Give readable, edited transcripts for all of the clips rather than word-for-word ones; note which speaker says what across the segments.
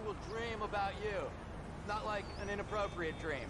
Speaker 1: will dream about you. Not like an inappropriate dream.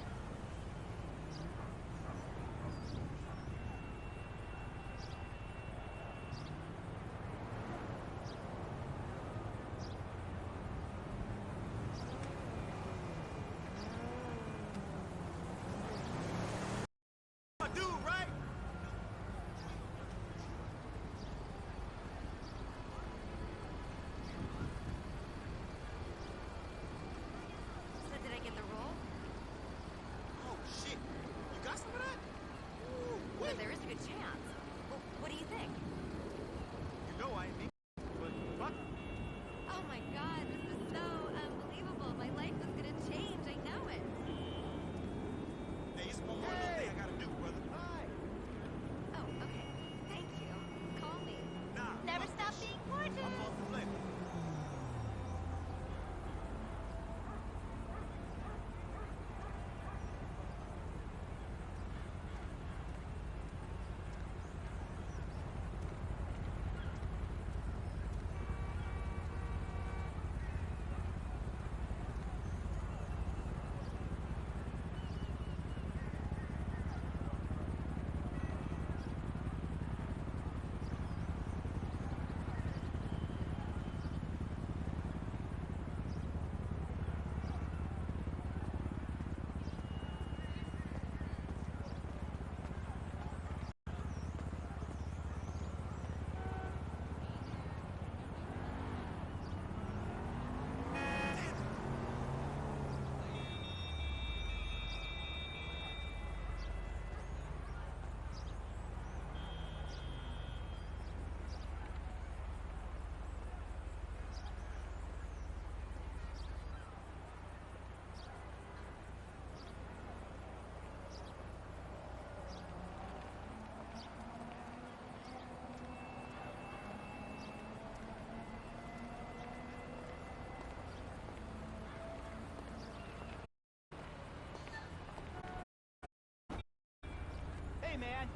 Speaker 2: Hey, man.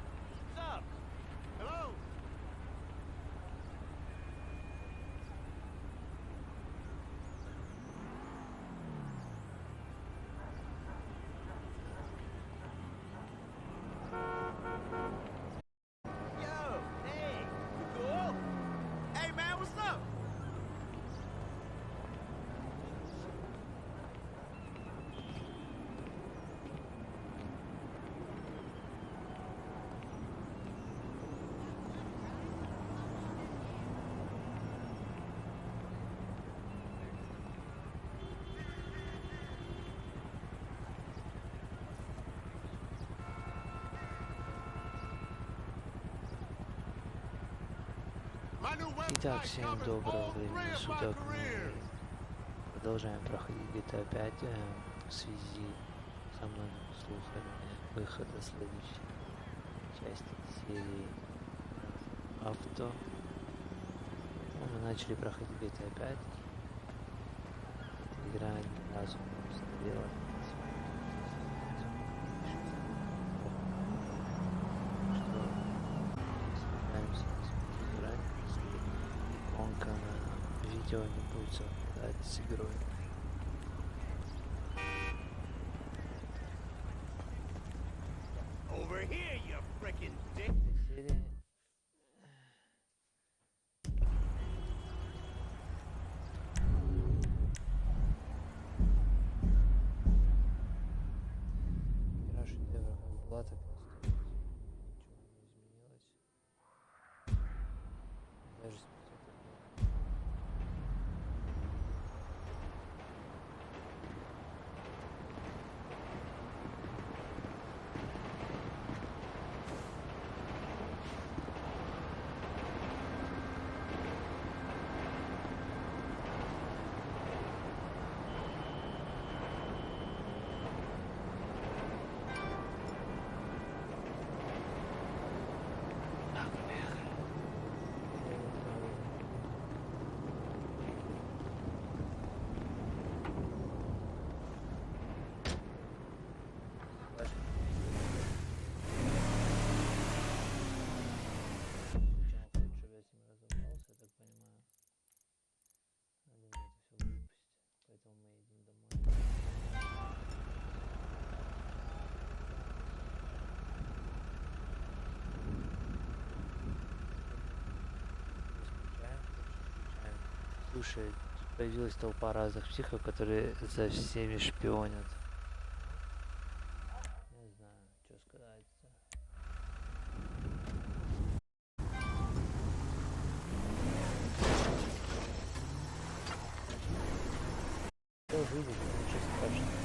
Speaker 2: What's up? Hello? Yo, hey, you cool? Hey, man, what's up?
Speaker 3: Итак, всем доброго времени суток. Мы продолжаем проходить GTA 5 в связи со многими слухами выхода следующей части серии авто. Мы начали проходить GTA 5. Игра ни разу не установила. Видео не будет совпадать с игрой.
Speaker 2: Over here, you freaking dick.
Speaker 3: Игра шедевр как была, так и осталась. Ничего не изменилось. Даже Слушай, тут появилась толпа разных психов, которые за всеми шпионят. Не знаю, что сказать. Что выйдет, ничего страшного.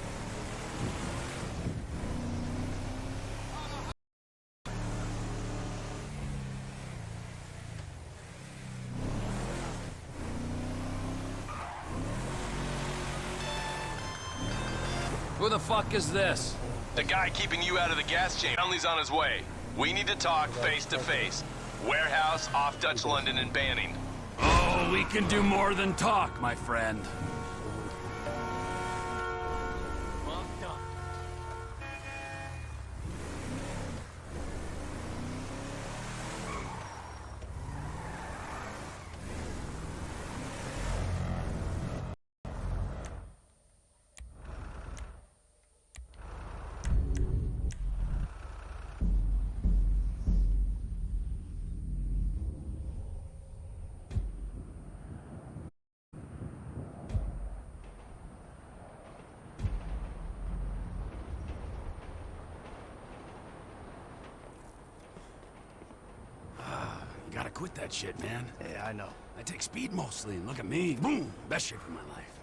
Speaker 4: Who the fuck is this?
Speaker 5: The guy keeping you out of the gas chamber. Conley's on his way. We need to talk face to face. Warehouse off Dutch London and Banning.
Speaker 4: Oh, we can do more than talk, my friend. You gotta quit that shit, man.
Speaker 2: Yeah, I know.
Speaker 4: I take speed mostly, and look at me. Boom! Best shape of my life.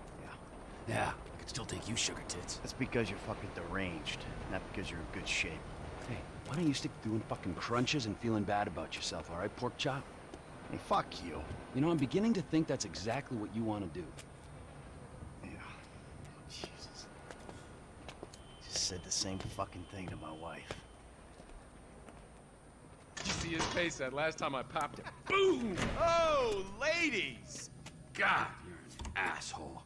Speaker 4: Yeah, I could still take you, sugar tits.
Speaker 2: That's because you're fucking deranged, not because you're in good shape.
Speaker 4: Hey, why don't you stick to doing fucking crunches and feeling bad about yourself, all right, pork chop?
Speaker 2: Hey, fuck you.
Speaker 4: You know, I'm beginning to think that's exactly what you want to do.
Speaker 2: Yeah. Jesus. Just said the same fucking thing to my wife.
Speaker 6: You see his face that last time I popped it. Boom! Oh, ladies!
Speaker 4: God, you're an asshole.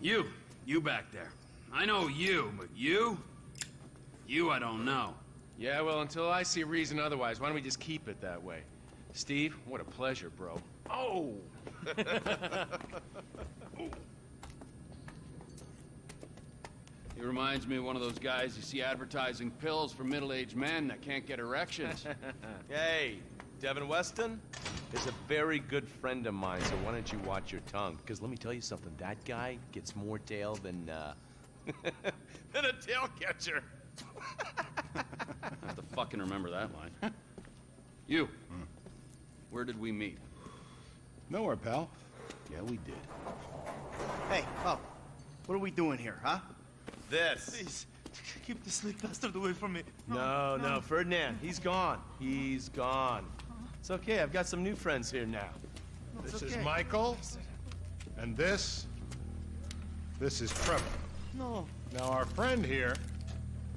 Speaker 4: You back there. I know you, but you? You I don't know.
Speaker 6: Yeah, well, until I see reason otherwise, why don't we just keep it that way? Steve, what a pleasure, bro. Oh!
Speaker 4: He reminds me of one of those guys you see advertising pills for middle-aged men that can't get erections.
Speaker 1: Hey, Devin Weston is a very good friend of mine, so why don't you watch your tongue? Because let me tell you something, that guy gets more tail than, than a tail catcher.
Speaker 4: I have to fucking remember that line. You. Where did we meet?
Speaker 7: Nowhere, pal.
Speaker 2: Yeah, we did. Hey, oh, what are we doing here, huh?
Speaker 1: This.
Speaker 8: Please, keep the sleep bastard away from me.
Speaker 1: No, Ferdinand, he's gone. He's gone. It's okay, I've got some new friends here now.
Speaker 7: This is Michael, and this is Trevor.
Speaker 8: No,
Speaker 7: Now, our friend here,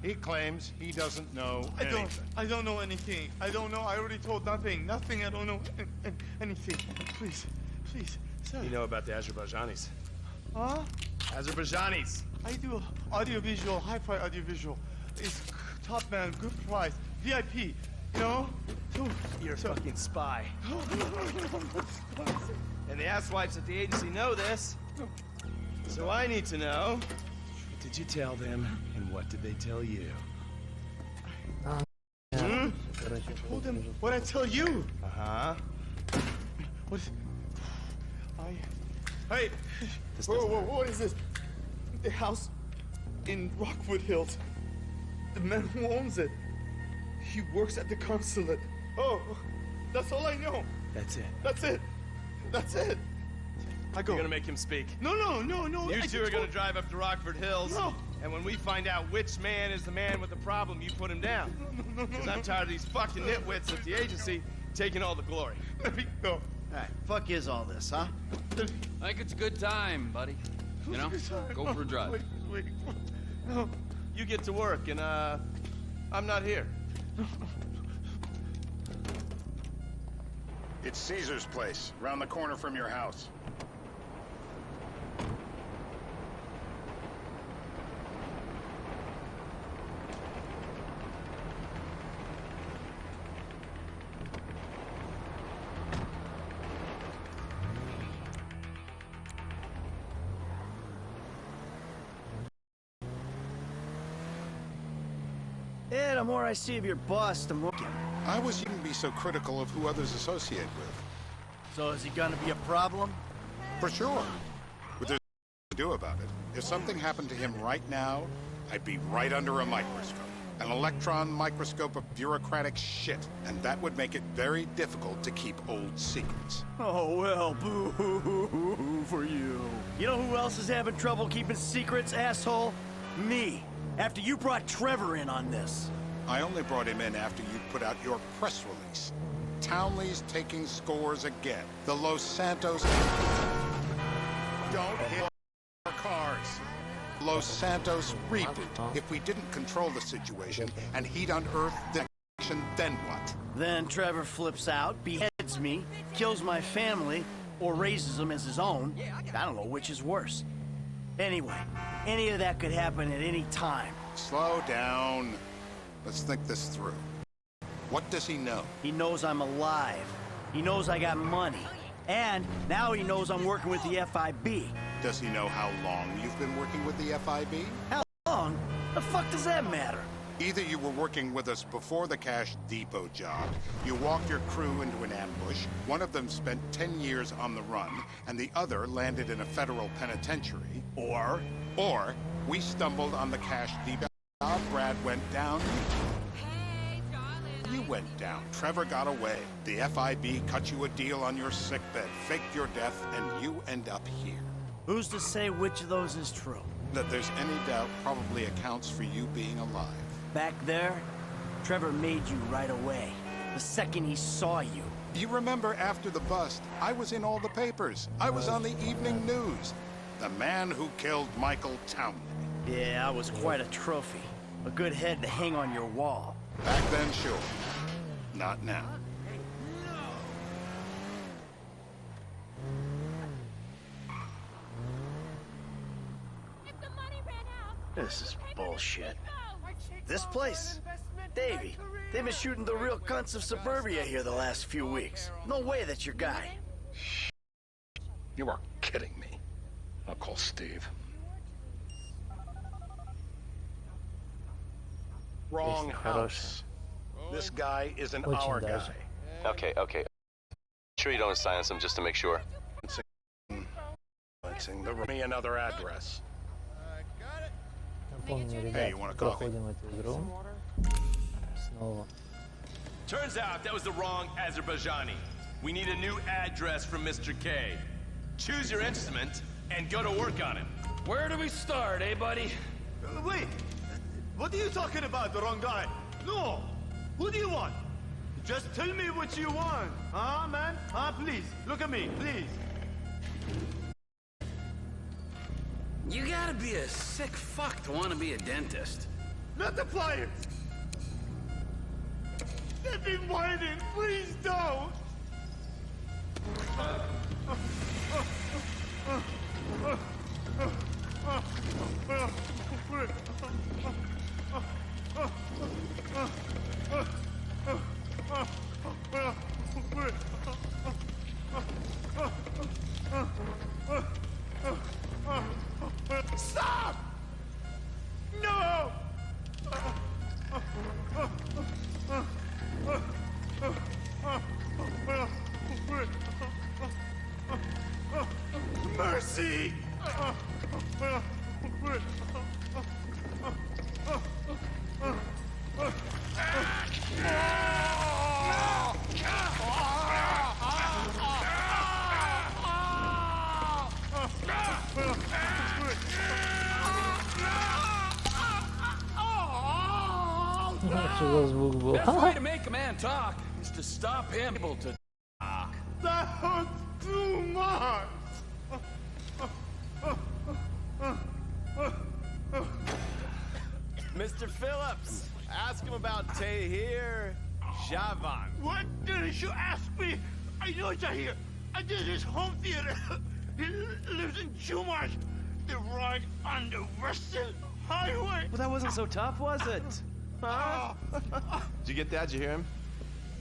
Speaker 7: he claims he doesn't know anything.
Speaker 8: I don't know anything. I don't know. I already told nothing. I don't know anything. Please, sir.
Speaker 1: You know about the Azerbaijanis.
Speaker 8: Huh?
Speaker 1: Azerbaijanis.
Speaker 8: I do audiovisual, hi-fi audiovisual. It's top man, good price, VIP. You know?
Speaker 1: You're a fucking spy. And the asswipes at the agency know this. So I need to know, what did you tell them, and what did they tell you?
Speaker 8: Told them what I tell you.
Speaker 1: Uh-huh.
Speaker 8: What? Hey, whoa, what is this? The house in Rockwood Hills. The man who owns it. He works at the consulate. Oh, that's all I know.
Speaker 1: That's it.
Speaker 8: That's it. I go.
Speaker 1: You're gonna make him speak.
Speaker 8: No.
Speaker 1: You two are gonna drive up to Rockford Hills.
Speaker 8: No.
Speaker 1: And when we find out which man is the man with the problem, you put him down. Because I'm tired of these fucking nitwits at the agency taking all the glory.
Speaker 8: Let me go.
Speaker 2: Hey, fuck is all this, huh?
Speaker 4: I think it's a good time, buddy. You know? Go for a drive.
Speaker 8: Wait. No.
Speaker 1: You get to work, and, I'm not here.
Speaker 7: It's Caesar's place, round the corner from your house.
Speaker 2: Yeah, the more I see of your boss, the more...
Speaker 7: I wish you wouldn't be so critical of who others associate with.
Speaker 2: So is he gonna be a problem?
Speaker 7: For sure. But there's nothing to do about it. If something happened to him right now, I'd be right under a microscope. An electron microscope of bureaucratic shit. And that would make it very difficult to keep old secrets.
Speaker 2: Oh, well, boo-hoo-hoo for you. You know who else is having trouble keeping secrets, asshole? Me. After you brought Trevor in on this.
Speaker 7: I only brought him in after you put out your press release. Townley's taking scores again. The Los Santos... Don't hit our cars. Los Santos reboot. If we didn't control the situation and he'd unearthed the action, then what?
Speaker 2: Then Trevor flips out, beheads me, kills my family, or raises them as his own. I don't know which is worse. Anyway, any of that could happen at any time.
Speaker 7: Slow down. Let's think this through. What does he know?
Speaker 2: He knows I'm alive. He knows I got money. And now he knows I'm working with the FIB.
Speaker 7: Does he know how long you've been working with the FIB?
Speaker 2: How long? The fuck does that matter?
Speaker 7: Either you were working with us before the Cash Depot job, you walked your crew into an ambush, one of them spent 10 years on the run, and the other landed in a federal penitentiary, or we stumbled on the Cash Depot job, Brad went down, you went down. Trevor got away. The FIB cut you a deal on your sickbed, faked your death, and you end up here.
Speaker 2: Who's to say which of those is true?
Speaker 7: That there's any doubt probably accounts for you being alive.
Speaker 2: Back there, Trevor made you right away. The second he saw you.
Speaker 7: You remember after the bust, I was in all the papers. I was on the evening news. The man who killed Michael Townley.
Speaker 2: Yeah, I was quite a trophy. A good head to hang on your wall.
Speaker 7: Back then, sure. Not now.
Speaker 2: This is bullshit. This place? Davey, they've been shooting the real cunts of suburbia here the last few weeks. No way that's your guy.
Speaker 7: You are kidding me. I'll call Steve. Wrong
Speaker 3: Есть
Speaker 7: house. This guy isn't
Speaker 3: Очень
Speaker 7: our
Speaker 3: даже.
Speaker 7: guy.
Speaker 5: Okay. Sure you don't silence him just to make sure.
Speaker 7: Give me another address.
Speaker 3: Напомню,
Speaker 7: Hey,
Speaker 3: ребят,
Speaker 7: you want a coffee?
Speaker 3: проходим эту игру. Снова.
Speaker 1: Turns out that was the wrong Azerbaijani. We need a new address from Mr. K. Choose your instrument and go to work on it.
Speaker 4: Where do we start, eh, buddy?
Speaker 8: Wait! What are you talking about, the wrong guy? No! Who do you want? Just tell me what you want. Huh, man? Huh, please. Look at me, please.
Speaker 4: You gotta be a sick fuck to want to be a dentist.
Speaker 8: Not the pliers! They've been whining. Please don't! Stop! No! Mercy!
Speaker 3: Что за звук был?
Speaker 4: Best way to make a man talk is to stop him able to
Speaker 8: That was too much!
Speaker 2: Mr. Phillips, ask him about Tahir Javan.
Speaker 8: What did you ask me? I know Tahir. I did his home theater. He lives in Chumash. They're right on the Western Highway.
Speaker 2: Well, that wasn't so tough, was it? Huh?
Speaker 1: Did you get that? Did you hear him?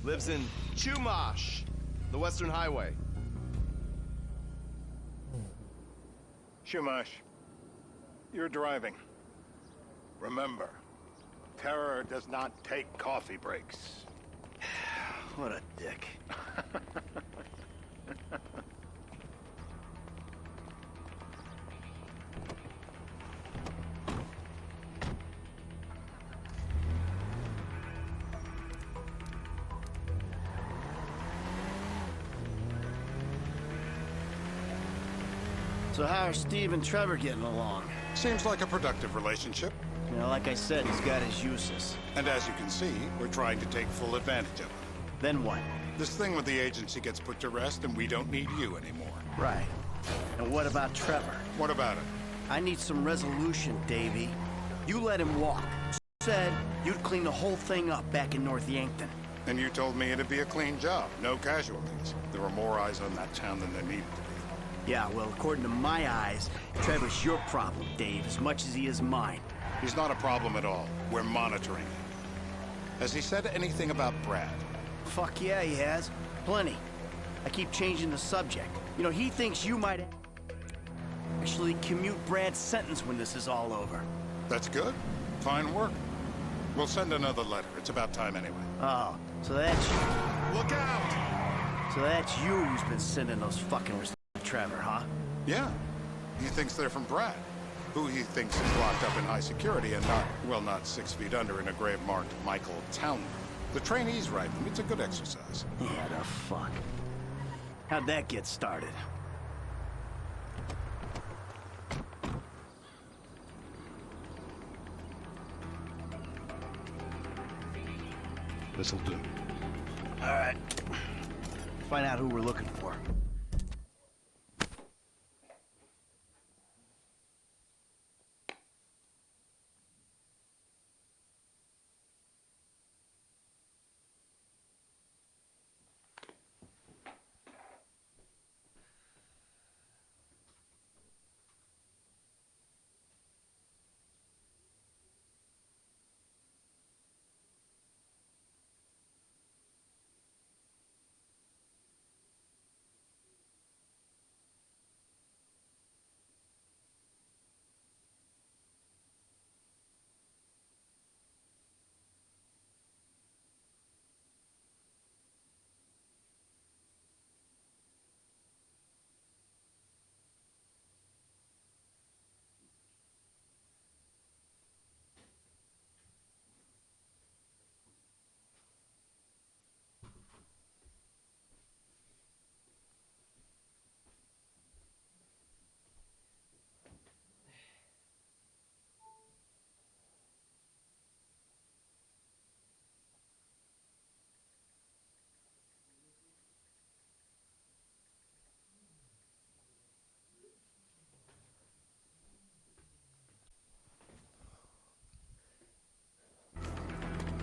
Speaker 1: Lives in Chumash, the Western Highway.
Speaker 7: Shumash, you're driving. Remember, terror does not take coffee breaks.
Speaker 2: What a dick. So how are Steve and Trevor getting along?
Speaker 7: Seems like a productive relationship.
Speaker 2: You know, like I said, he's got his uses.
Speaker 7: And as you can see, we're trying to take full advantage of it.
Speaker 2: Then what?
Speaker 7: This thing with the agency gets put to rest, and we don't need you anymore.
Speaker 2: Right. And what about Trevor?
Speaker 7: What about it?
Speaker 2: I need some resolution, Davy. You let him walk. Said you'd clean the whole thing up back in North Yankton.
Speaker 7: And you told me it'd be a clean job, no casualties. There were more eyes on that town than there needed to be.
Speaker 2: Yeah, well, according to my eyes, Trevor's your problem, Dave, as much as he is mine.
Speaker 7: He's not a problem at all. We're monitoring him. Has he said anything about Brad?
Speaker 2: Fuck yeah, he has. Plenty. I keep changing the subject. You know, he thinks you might actually commute Brad's sentence when this is all over.
Speaker 7: That's good. Fine work. We'll send another letter. It's about time anyway.
Speaker 2: Oh, so that's you.
Speaker 7: Look out!
Speaker 2: So that's you who's been sending those fucking to Trevor, huh?
Speaker 7: Yeah. He thinks they're from Brad, who he thinks is locked up in high security and not, well, not 6 feet under in a grave marked Michael Townley. The trainees write them. It's a good exercise.
Speaker 2: Yeah, the fuck. How'd that get started?
Speaker 7: This'll do.
Speaker 2: All right. Find out who we're looking for.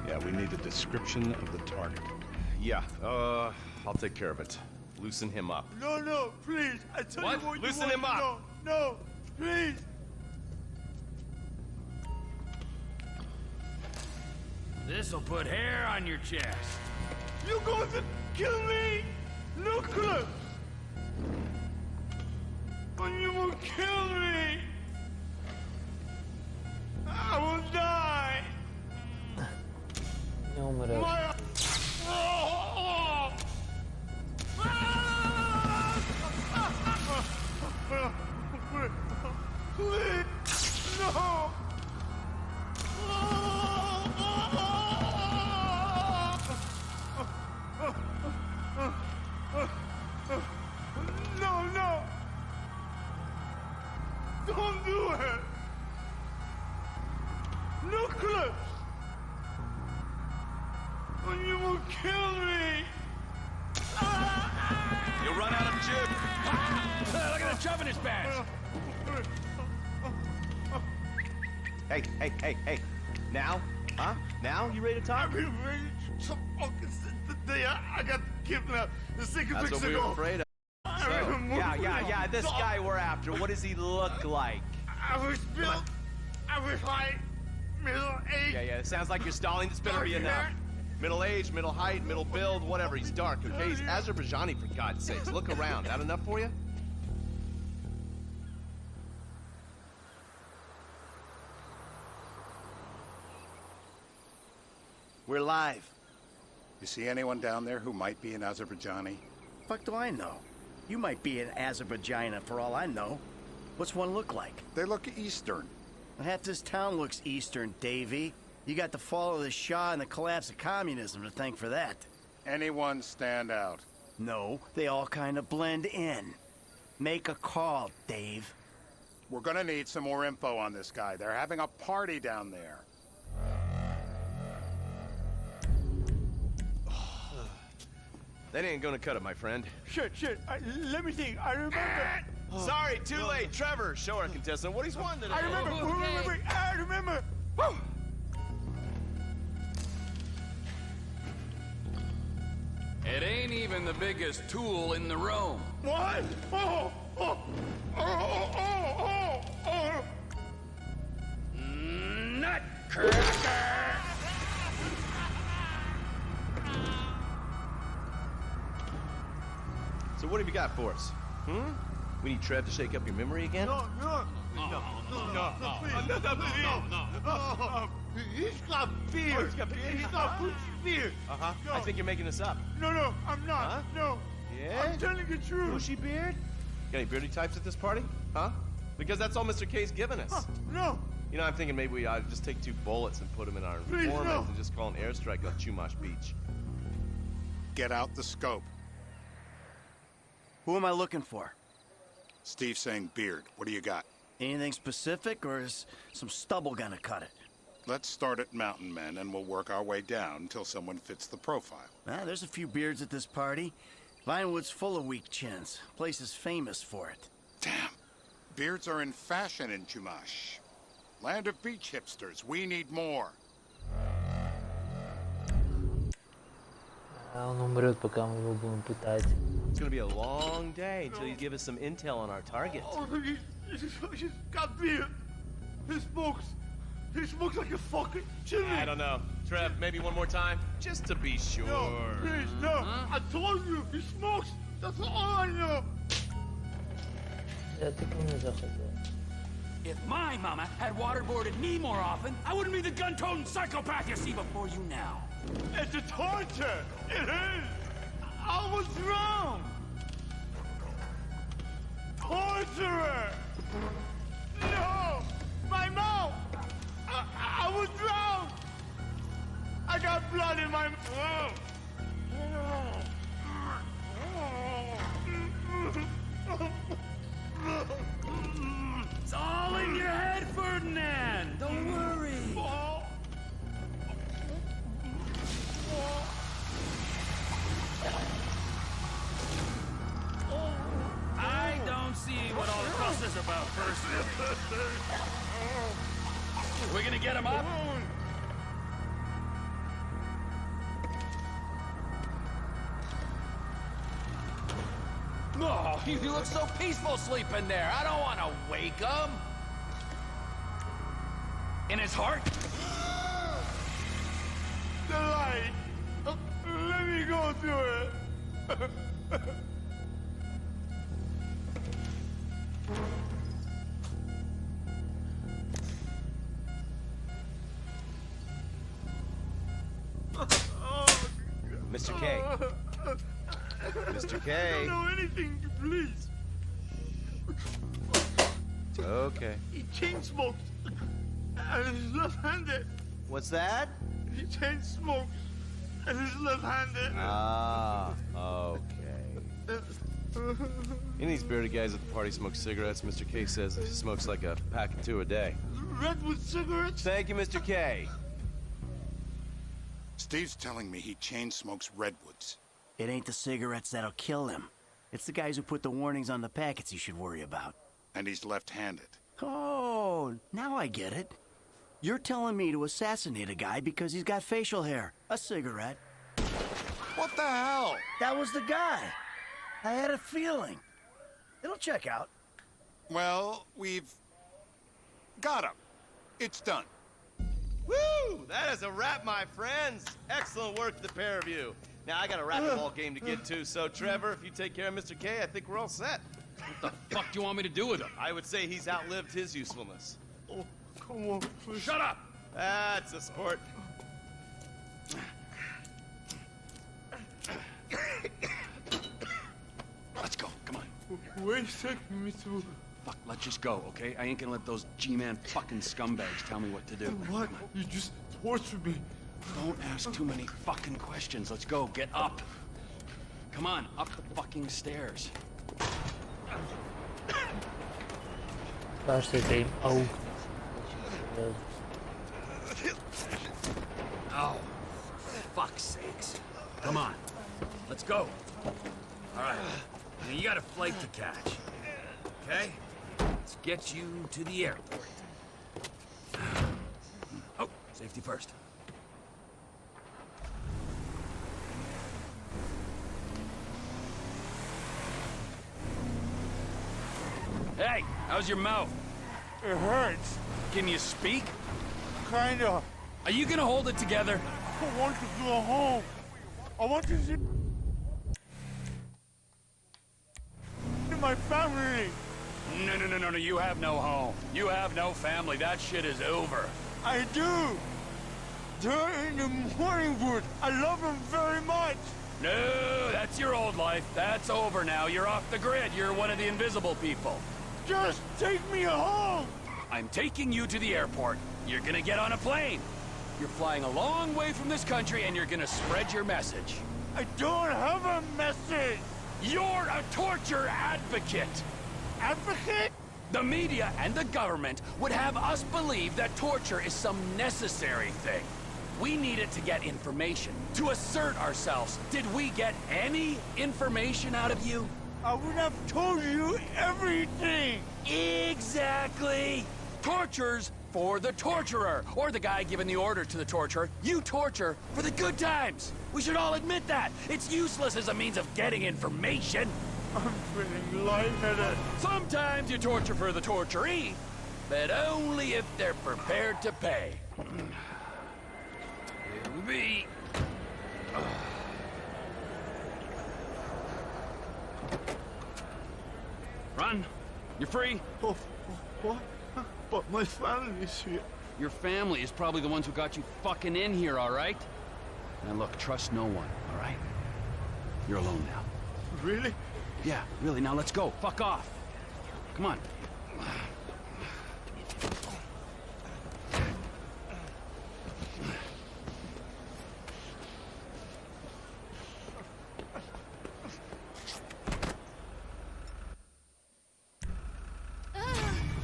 Speaker 9: Yeah, we need a description of the target.
Speaker 1: Yeah, I'll take care of it. Loosen him up.
Speaker 8: No, please. I tell
Speaker 1: What?
Speaker 8: you what
Speaker 1: Loosen
Speaker 8: you
Speaker 1: him
Speaker 8: want.
Speaker 1: up.
Speaker 8: No, please.
Speaker 4: This'll put hair on your chest.
Speaker 8: You going to kill me? Nicholas! When you will kill me, I will die.
Speaker 3: Не умрешь.
Speaker 8: My... Please, no. No. Don't do it. Nicholas. You will kill me.
Speaker 1: You'll run out of jib.
Speaker 4: Look at the chub in his pants.
Speaker 1: Hey. Now? Huh? Now? You ready to talk?
Speaker 8: I've been waiting to fucking since the day I got kidnapped 6
Speaker 1: That's
Speaker 8: weeks
Speaker 1: what we were
Speaker 8: ago.
Speaker 1: afraid of. So, yeah. This guy we're after, what does he look like?
Speaker 8: I was built. I was like middle-aged.
Speaker 1: Yeah. It sounds like you're stalling. This better be enough. Middle age, middle height, middle build, whatever. He's dark, okay? He's Azerbaijani, for God's sakes. Look around. That enough for you?
Speaker 2: We're live.
Speaker 7: You see anyone down there who might be an Azerbaijani?
Speaker 2: Fuck do I know? You might be an Azerbaijana for all I know. What's one look like?
Speaker 7: They look Eastern.
Speaker 2: Half this town looks Eastern, Davy. You got the fall of the Shah and the collapse of communism to thank for that.
Speaker 7: Anyone stand out?
Speaker 2: No, they all kind of blend in. Make a call, Dave.
Speaker 7: We're gonna need some more info on this guy. They're having a party down there.
Speaker 1: That ain't gonna cut it, my friend.
Speaker 8: Shit. Let me think. I remember.
Speaker 1: Sorry, too late. Trevor, show our contestant what he's won today.
Speaker 8: I remember. I remember. Woo!
Speaker 4: It ain't even the biggest tool in the room.
Speaker 8: What? Oh.
Speaker 4: Nutcracker!
Speaker 1: So what have you got for us? We need Trev to shake up your memory again?
Speaker 8: No, he's got fear.
Speaker 1: He's got fear?
Speaker 8: He's got fear.
Speaker 1: Uh-huh.
Speaker 8: No.
Speaker 1: I think you're making this up.
Speaker 8: No, I'm not.
Speaker 1: Huh?
Speaker 8: No.
Speaker 1: Yeah?
Speaker 8: I'm telling the truth.
Speaker 1: Bushy beard? Got any beardy types at this party? Huh? Because that's all Mr. K's given us.
Speaker 8: No.
Speaker 1: You know, I'm thinking maybe we ought to just take 2 bullets and put them in our
Speaker 8: Please,
Speaker 1: informant
Speaker 8: no.
Speaker 1: and just call an airstrike on Chumash Beach.
Speaker 7: Get out the scope.
Speaker 2: Who am I looking for?
Speaker 7: Steve's saying beard. What do you got?
Speaker 2: Anything specific, or is some stubble gonna cut it?
Speaker 7: Let's start at Mountain Men, and we'll work our way down until someone fits the profile.
Speaker 2: There's a few beards at this party. Vinewood's full of weak chins. Place is famous for it.
Speaker 7: Damn. Beards are in fashion in Chumash. Land of beach hipsters. We need more.
Speaker 3: Он умрет, пока мы его будем пытать.
Speaker 1: It's gonna be a long day until you give us some intel on our target.
Speaker 8: He's got beard. He smokes like a fucking chimney.
Speaker 1: I don't know. Trev, maybe one more time? Just to be sure.
Speaker 8: No, please, no. I told you, he smokes. That's all I know.
Speaker 3: Я так не захотел.
Speaker 4: If my mama had waterboarded me more often, I wouldn't be the gun-toting psychopath you see before you now.
Speaker 8: It's a torture. It is. I was wrong. Torturer. No, my mouth. I was wrong. I got blood in my mouth.
Speaker 4: It's all in your head, Ferdinand. Don't worry. I don't see what all the fuss is about, personally. We're gonna get him up? No, you look so peaceful sleeping there. I don't want to wake him. In his heart?
Speaker 8: The light. Let me go through it.
Speaker 1: Mr. K. Mr. K.
Speaker 8: I don't know anything, please.
Speaker 1: Okay.
Speaker 8: He chain smokes. And he's left-handed.
Speaker 1: What's that?
Speaker 8: He chain smokes. And he's left-handed.
Speaker 1: Ah, okay. Any of these bearded guys at the party smoke cigarettes. Mr. K says he smokes like a pack of 2 a day.
Speaker 8: Redwood cigarettes?
Speaker 1: Thank you, Mr. K.
Speaker 7: Steve's telling me he chain smokes redwoods.
Speaker 2: It ain't the cigarettes that'll kill him. It's the guys who put the warnings on the packets you should worry about.
Speaker 7: And he's left-handed.
Speaker 2: Oh, now I get it. You're telling me to assassinate a guy because he's got facial hair, a cigarette.
Speaker 7: What the hell?
Speaker 2: That was the guy. I had a feeling. It'll check out.
Speaker 7: Well, we've got him. It's done.
Speaker 1: Woo! That is a wrap, my friends. Excellent work, the pair of you. Now, I got a racquetball game to get to, so Trevor, if you take care of Mr. K, I think we're all set.
Speaker 4: What the fuck do you want me to do with him?
Speaker 1: I would say he's outlived his usefulness.
Speaker 8: Oh, come on, please.
Speaker 4: Shut up!
Speaker 1: That's a sport.
Speaker 4: Let's go, come on.
Speaker 8: Where you taking me to?
Speaker 4: Fuck, let's just go, okay? I ain't gonna let those G-Man fucking scumbags tell me what to do.
Speaker 8: What? You just tortured me.
Speaker 4: Don't ask too many fucking questions. Let's go, get up. Come on, up the fucking stairs.
Speaker 3: Daar zit een. Oh.
Speaker 4: Oh, for fuck's sakes. Come on, let's go. All right, now you got a flight to catch. Okay? Let's get you to the airport. Oh, safety first. Hey, how's your mouth?
Speaker 8: It hurts.
Speaker 4: Can you speak?
Speaker 8: Kinda.
Speaker 4: Are you gonna hold it together?
Speaker 8: I want to go home. I want to see my family.
Speaker 4: No, you have no home. You have no family. That shit is over.
Speaker 8: I do. They're in the Morningwood. I love them very much.
Speaker 4: No, that's your old life. That's over now. You're off the grid. You're one of the invisible people.
Speaker 8: Just take me home.
Speaker 4: I'm taking you to the airport. You're gonna get on a plane. You're flying a long way from this country and you're gonna spread your message.
Speaker 8: I don't have a message.
Speaker 4: You're a torture advocate.
Speaker 8: Advocate?
Speaker 4: The media and the government would have us believe that torture is some necessary thing. We need it to get information, to assert ourselves. Did we get any information out of you?
Speaker 8: I would have told you everything.
Speaker 4: Exactly. Torture's for the torturer, or the guy giving the order to the torturer. You torture for the good times. We should all admit that. It's useless as a means of getting information.
Speaker 8: I'm feeling lightheaded.
Speaker 4: Sometimes you torture for the torturee, but only if they're prepared to pay. Here we be. Run. You're free.
Speaker 8: Oh, what? But my family's here.
Speaker 4: Your family is probably the ones who got you fucking in here, all right? And look, trust no one, all right? You're alone now.
Speaker 8: Really?
Speaker 4: Yeah, really. Now let's go. Fuck off. Come on.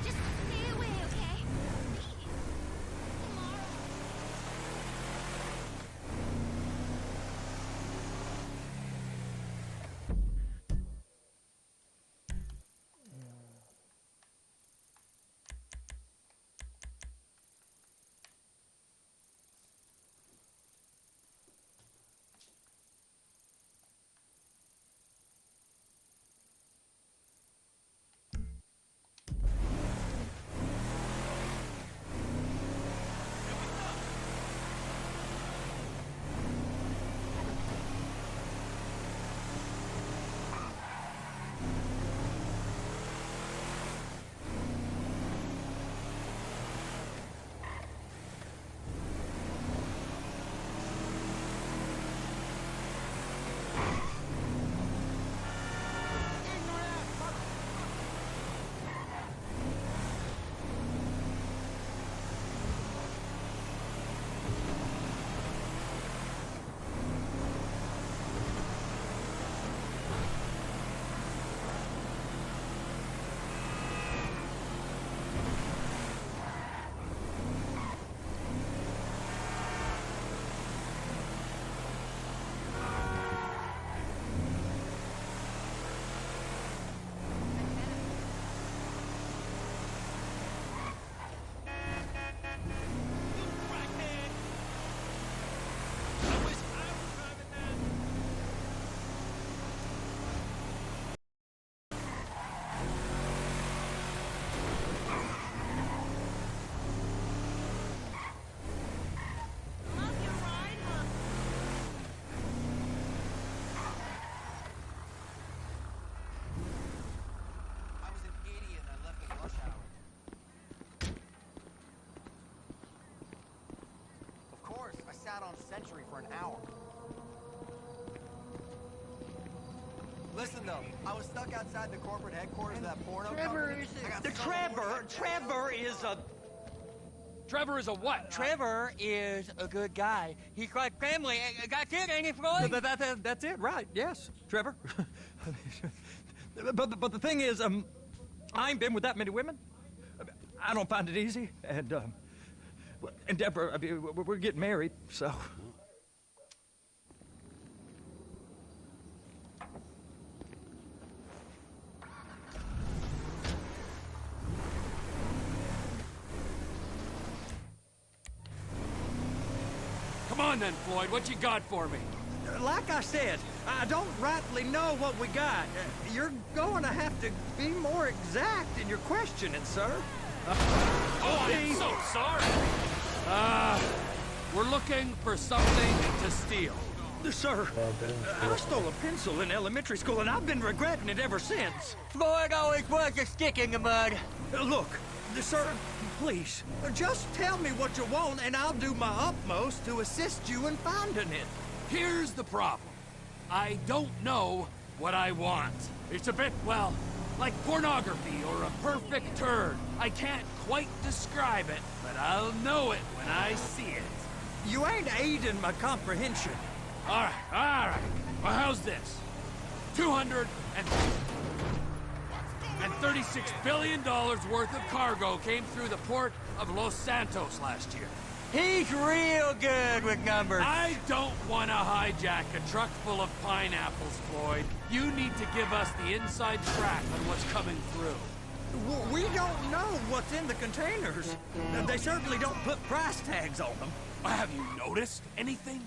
Speaker 10: Just stay away, okay? Please.
Speaker 11: sat on Sentry for an hour. Listen though, I was stuck outside the corporate headquarters of that porno company.
Speaker 12: Trevor is a...
Speaker 4: Trevor is a what?
Speaker 12: Trevor is a good guy. He's got family. Got kid, ain't he, Floyd? That's it, right? Yes, Trevor. but the thing is, I ain't been with that many women. I don't find it easy, and Deborah, I mean, we're getting married, so.
Speaker 4: Come on then, Floyd, what you got for me?
Speaker 12: Like I said, I don't rightly know what we got. You're going to have to be more exact in your questioning, sir.
Speaker 4: Oh, I'm so sorry. We're looking for something to steal.
Speaker 12: Sir, I stole a pencil in elementary school, and I've been regretting it ever since. Floyd always was a stick in the mud. Look, sir, please, just tell me what you want, and I'll do my utmost to assist you in finding it.
Speaker 4: Here's the problem. I don't know what I want. It's a bit, well, like pornography or a perfect turd. I can't quite describe it, but I'll know it when I see it.
Speaker 12: You ain't aiding my comprehension.
Speaker 4: All right. Well, how's this? $236 billion worth of cargo came through the port of Los Santos last year.
Speaker 12: He's real good with numbers.
Speaker 4: I don't want to hijack a truck full of pineapples, Floyd. You need to give us the inside track on what's coming through.
Speaker 12: We don't know what's in the containers. They certainly don't put price tags on them.
Speaker 4: Have you noticed anything?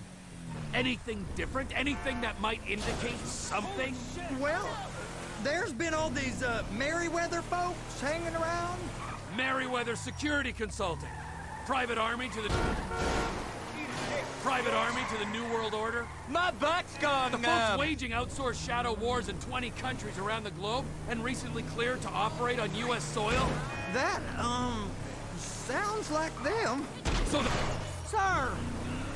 Speaker 4: Anything different? Anything that might indicate something?
Speaker 12: Well, there's been all these Merryweather folks hanging around.
Speaker 4: Merryweather Security Consulting. Private army to the New World Order.
Speaker 12: My butt's gone.
Speaker 4: The folks waging outsourced shadow wars in 20 countries around the globe and recently cleared to operate on U.S. soil.
Speaker 12: That, sounds like them.
Speaker 4: So
Speaker 12: Sir!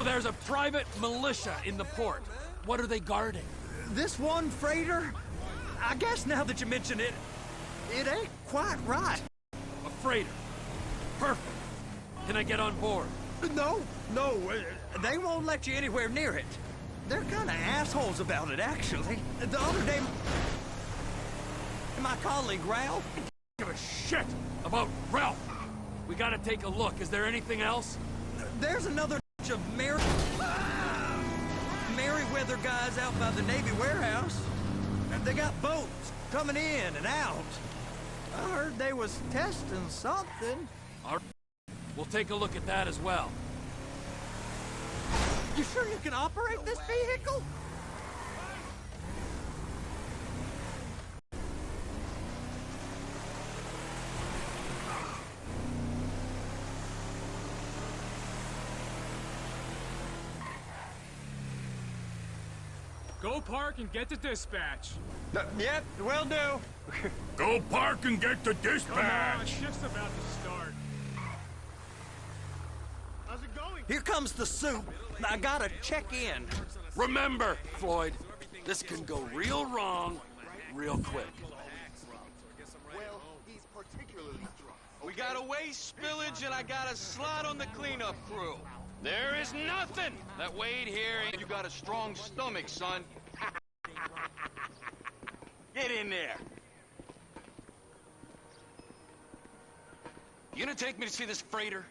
Speaker 4: There's a private militia in the port. What are they guarding?
Speaker 12: This one freighter? I guess now that you mention it, it ain't quite right.
Speaker 4: A freighter. Perfect. Can I get on board?
Speaker 12: No, they won't let you anywhere near it. They're kind of assholes about it, actually. The other day, my colleague Ralph...
Speaker 4: Give a shit about Ralph. We gotta take a look. Is there anything else?
Speaker 12: There's another bunch of Merryweather guys out by the Navy warehouse. They got boats coming in and out. I heard they was testing something.
Speaker 4: All right. We'll take a look at that as well.
Speaker 12: You sure you can operate this vehicle?
Speaker 13: Go park and get to dispatch.
Speaker 12: Yep, will do.
Speaker 4: Go park and get to dispatch.
Speaker 13: Come on, shift's about to start. How's it going?
Speaker 12: Here comes the soup. I gotta check in.
Speaker 4: Remember, Floyd, this can go real wrong real quick.
Speaker 11: Well, he's particularly drunk.
Speaker 14: We got a waste spillage and I got a slot on the cleanup crew. There is nothing that Wade here ain't. You got a strong stomach, son. Get in there.
Speaker 4: You gonna take me to see this freighter?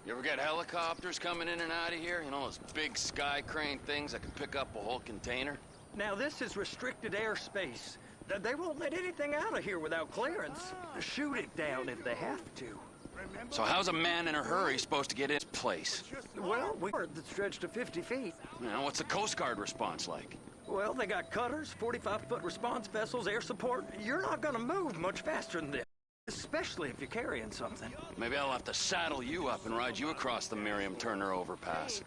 Speaker 14: You ever get helicopters coming in and out of here? You know, those big sky crane things that can pick up a whole container?
Speaker 12: Now, this is restricted airspace. They won't let anything out of here without clearance. Shoot it down if they have to.
Speaker 14: So how's a man in a hurry supposed to get in his place?
Speaker 12: Well, we are stretched to 50 feet.
Speaker 14: You know, what's the Coast Guard response like?
Speaker 12: Well, they got cutters, 45-foot response vessels, air support. You're not gonna move much faster than this, especially if you're carrying something.
Speaker 14: Maybe I'll have to saddle you up and ride you across the Miriam Turner overpass.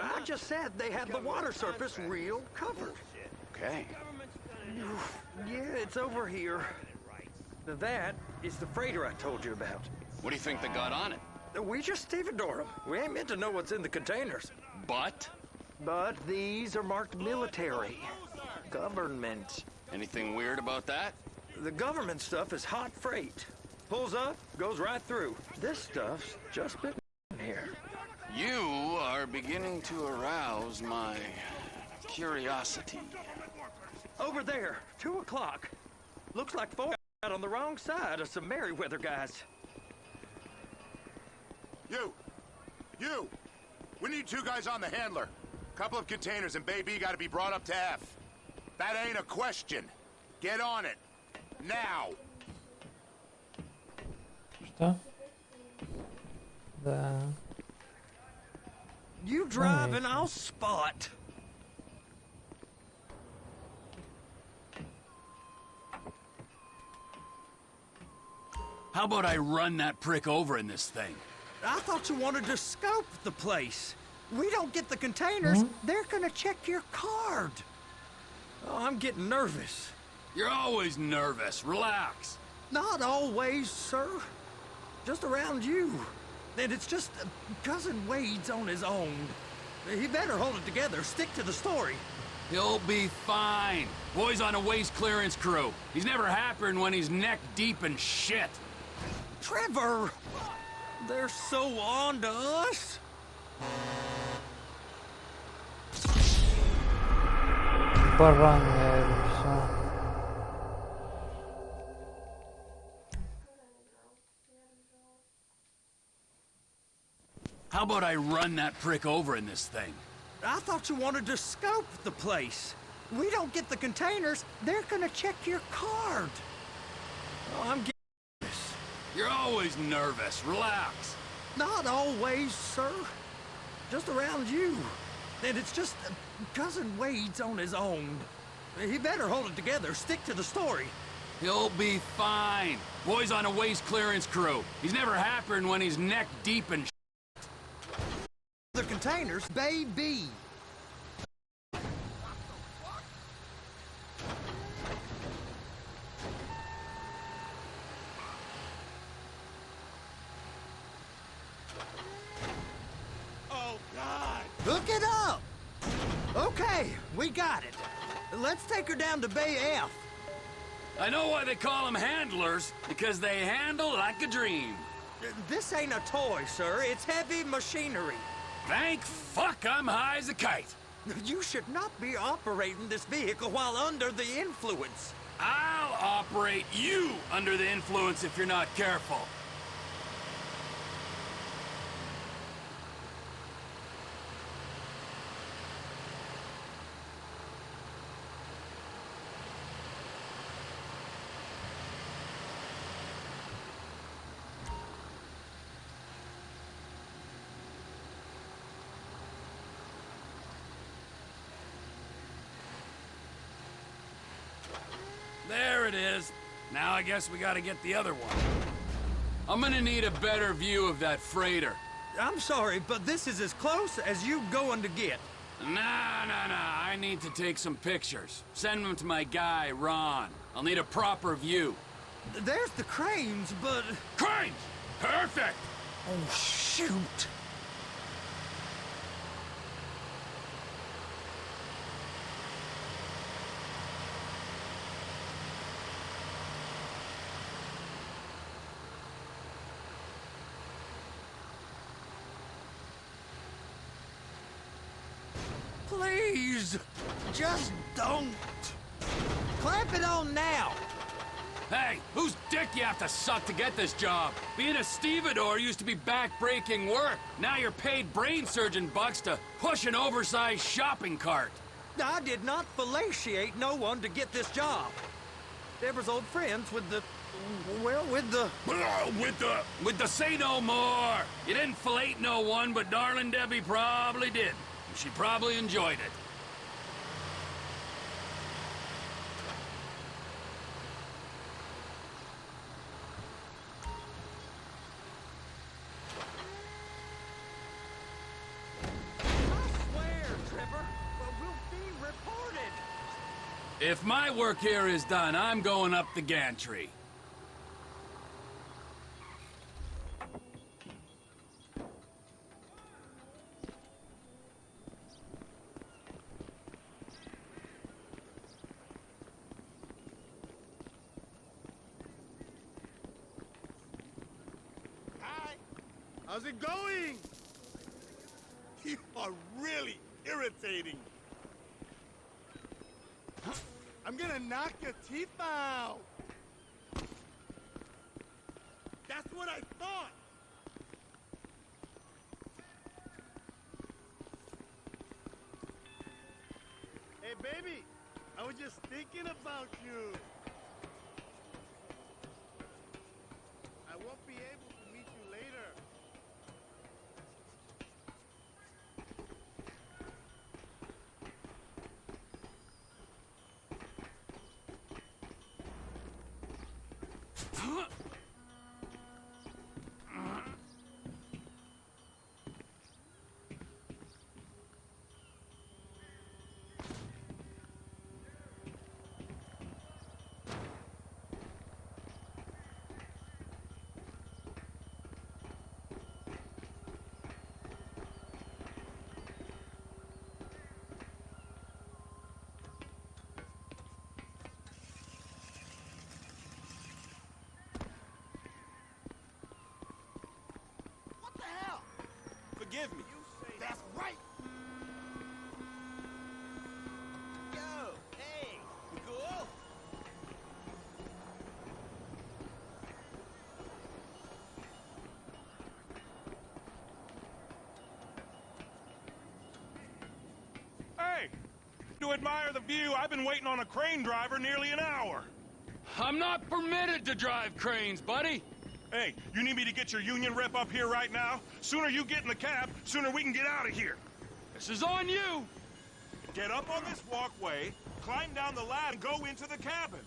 Speaker 12: I just said they had the water surface real covered.
Speaker 14: Okay.
Speaker 12: Yeah, it's over here. That is the freighter I told you about.
Speaker 14: What do you think they got on it?
Speaker 12: We just stevedore them. We ain't meant to know what's in the containers.
Speaker 14: But
Speaker 12: these are marked military. Government.
Speaker 14: Anything weird about that?
Speaker 12: The government stuff is hot freight. Pulls up, goes right through. This stuff's just been here.
Speaker 14: You are beginning to arouse my curiosity.
Speaker 12: Over there, 2 o'clock. Looks like Ford got on the wrong side of some Merryweather guys.
Speaker 7: You! We need 2 guys on the handler. Couple of containers and Bay B gotta be brought up to F. That ain't a question. Get on it. Now!
Speaker 3: Что? Да.
Speaker 12: You drive and I'll spot.
Speaker 4: How about I run that prick over in this thing?
Speaker 12: I thought you wanted to scope the place. We don't get the containers, they're gonna check your card. Oh, I'm getting nervous.
Speaker 4: You're always nervous. Relax.
Speaker 12: Not always, sir. Just around you. And it's just Cousin Wade's on his own. He better hold it together, stick to the story.
Speaker 4: He'll be fine. Boy's on a waste clearance crew. He's never happier when he's neck deep in shit.
Speaker 12: Trevor! They're so on to us.
Speaker 3: Баран, наверное, все.
Speaker 4: How about I run that prick over in this thing?
Speaker 12: I thought you wanted to scope the place. We don't get the containers, they're gonna check your card. Oh, I'm getting nervous.
Speaker 4: You're always nervous. Relax.
Speaker 12: Not always, sir. Just around you. And it's just Cousin Wade's on his own. He better hold it together, stick to the story.
Speaker 4: He'll be fine. Boy's on a waste clearance crew. He's never happier when he's neck deep in shit.
Speaker 12: The containers, baby.
Speaker 14: Oh, God!
Speaker 12: Hook it up! Okay, we got it. Let's take her down to Bay F.
Speaker 4: I know why they call them handlers, because they handle like a dream.
Speaker 12: This ain't a toy, sir. It's heavy machinery.
Speaker 4: Thank fuck I'm high as a kite.
Speaker 12: You should not be operating this vehicle while under the influence.
Speaker 4: I'll operate you under the influence if you're not careful. There it is. Now I guess we gotta get the other one. I'm gonna need a better view of that freighter.
Speaker 12: I'm sorry, but this is as close as you going to get.
Speaker 4: Nah. I need to take some pictures. Send them to my guy, Ron. I'll need a proper view.
Speaker 12: There's the cranes, but...
Speaker 4: Cranes! Perfect!
Speaker 12: Oh, shoot. Please, just don't. Clamp it on now.
Speaker 4: Hey, whose dick you have to suck to get this job? Being a stevedore used to be back-breaking work. Now you're paid brain surgeon bucks to push an oversized shopping cart.
Speaker 12: I did not fellatiate no one to get this job. Deborah's old friends with the... well, with the...
Speaker 4: With the say no more. You didn't fellate no one, but darling Debbie probably did. She probably enjoyed it.
Speaker 12: I swear, Trevor, we'll be reported.
Speaker 4: If my work here is done, I'm going up the gantry.
Speaker 14: How's it going? You are really irritating.
Speaker 15: I'm gonna knock your teeth out! That's what I thought! Hey, baby! I was just thinking about you! I won't be able to meet you later.
Speaker 14: Forgive me.
Speaker 15: That's right!
Speaker 14: Yo, hey, you cool?
Speaker 16: Hey! To admire the view, I've been waiting on a crane driver nearly an hour.
Speaker 14: I'm not permitted to drive cranes, buddy.
Speaker 16: Hey, you need me to get your union rep up here right now? Sooner you get in the cab, sooner we can get out of here.
Speaker 14: This is on you.
Speaker 16: Get up on this walkway, climb down the ladder, and go into the cabin.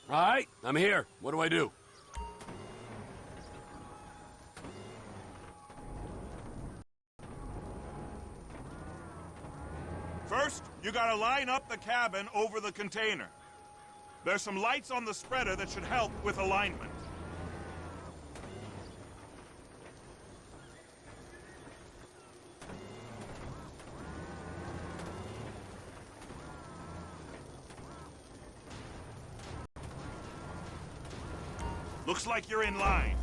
Speaker 4: All right, I'm here. What do I do?
Speaker 16: First, you gotta line up the cabin over the container. There's some lights on the spreader that should help with alignment. Looks like you're in line.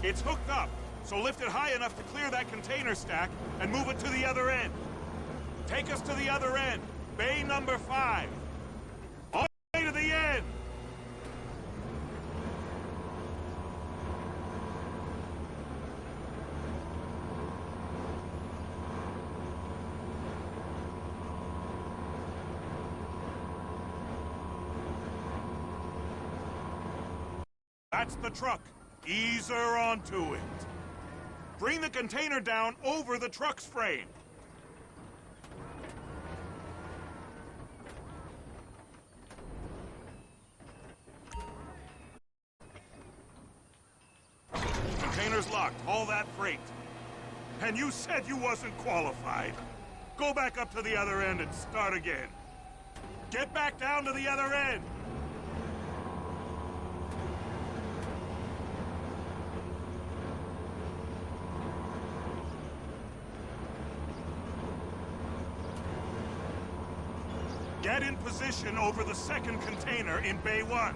Speaker 16: It's hooked up, so lift it high enough to clear that container stack and move it to the other end. Take us to the other end, bay number 5. All the way to the end! That's the truck. Ease her onto it. Bring the container down over the truck's frame. Container's locked. Haul that freight. And you said you wasn't qualified. Go back up to the other end and start again. Get back down to the other end. Get in position over the second container in Bay 1.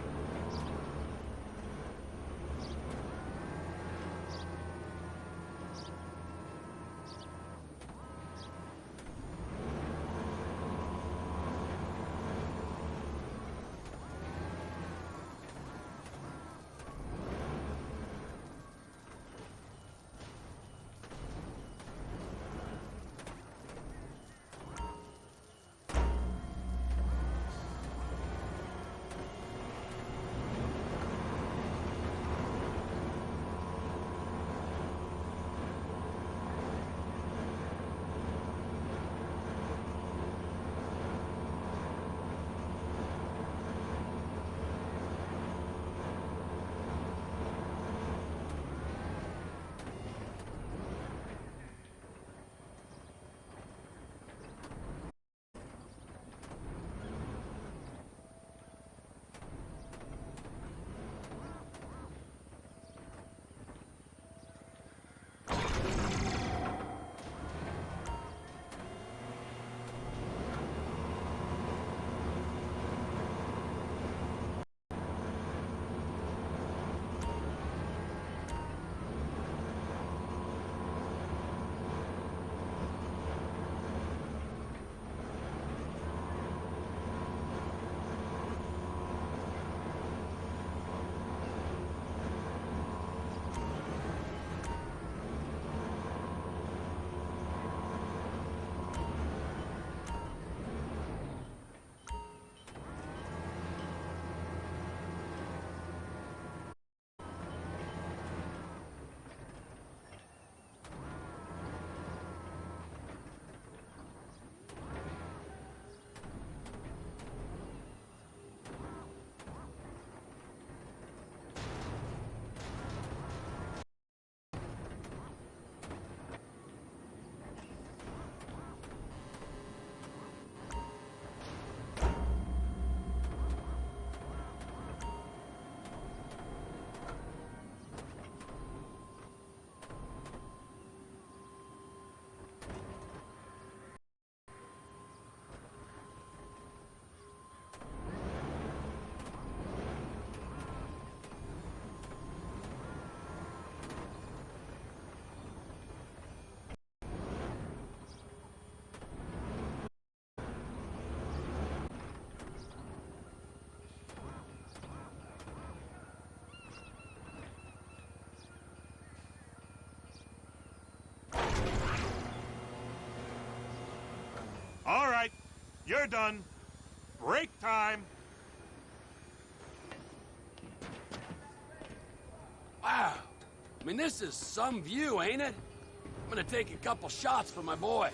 Speaker 16: You're done. Break time.
Speaker 4: Wow. I mean, this is some view, ain't it? I'm gonna take a couple shots for my boy.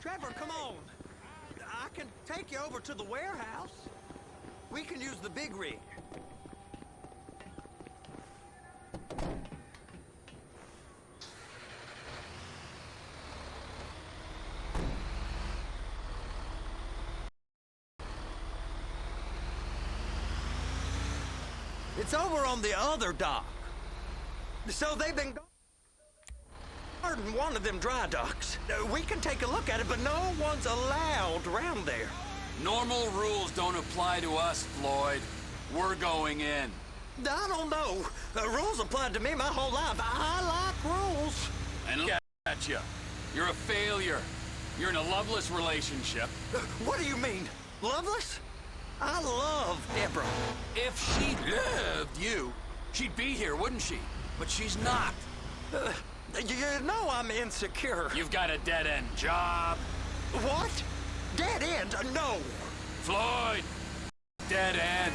Speaker 12: Trevor, come on. I can take you over to the warehouse. We can use the big rig. It's over on the other dock. So they've been guarding one of them dry docks. We can take a look at it, but no one's allowed around there.
Speaker 4: Normal rules don't apply to us, Floyd. We're going in.
Speaker 12: I don't know. Rules applied to me my whole life. I like rules.
Speaker 4: And look at you. You're a failure. You're in a loveless relationship.
Speaker 12: What do you mean? Loveless? I love Deborah.
Speaker 4: If she loved you, she'd be here, wouldn't she? But she's not.
Speaker 12: You know I'm insecure.
Speaker 4: You've got a dead-end job.
Speaker 12: What? Dead end? No.
Speaker 4: Floyd, dead end.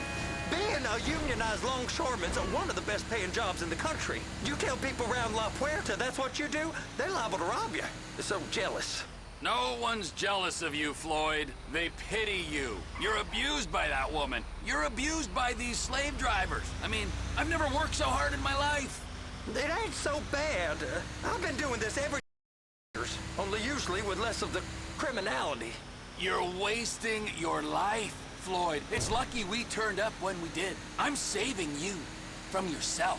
Speaker 12: Being a unionized longshoreman's one of the best paying jobs in the country. You tell people around La Puerta that's what you do, they're liable to rob you. They're so jealous.
Speaker 4: No one's jealous of you, Floyd. They pity you. You're abused by that woman. You're abused by these slave drivers. I mean, I've never worked so hard in my life.
Speaker 12: It ain't so bad. I've been doing this every years, only usually with less of the criminality.
Speaker 4: You're wasting your life, Floyd. It's lucky we turned up when we did. I'm saving you from yourself.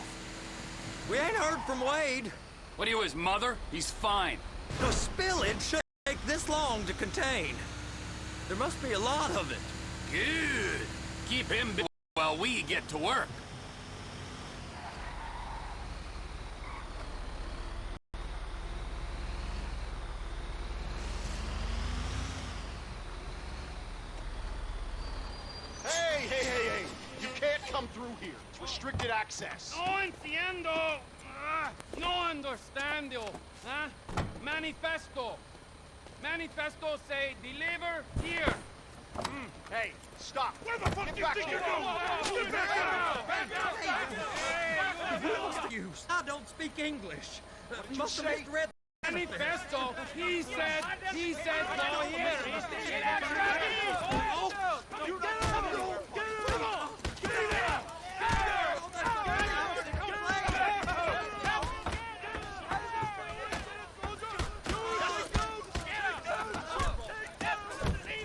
Speaker 12: We ain't heard from Wade.
Speaker 4: What are you, his mother? He's fine.
Speaker 12: The spillage shouldn't take this long to contain. There must be a lot of it.
Speaker 4: Good. Keep him busy while we get to work.
Speaker 17: Hey! You can't come through here. It's restricted access.
Speaker 13: No entiendo. No understando. Huh? Manifesto. Manifesto say deliver here.
Speaker 17: Hey, stop.
Speaker 13: Where the fuck do you think you're going?
Speaker 12: I don't speak English.
Speaker 13: Must have misread manifesto. He said no here. You get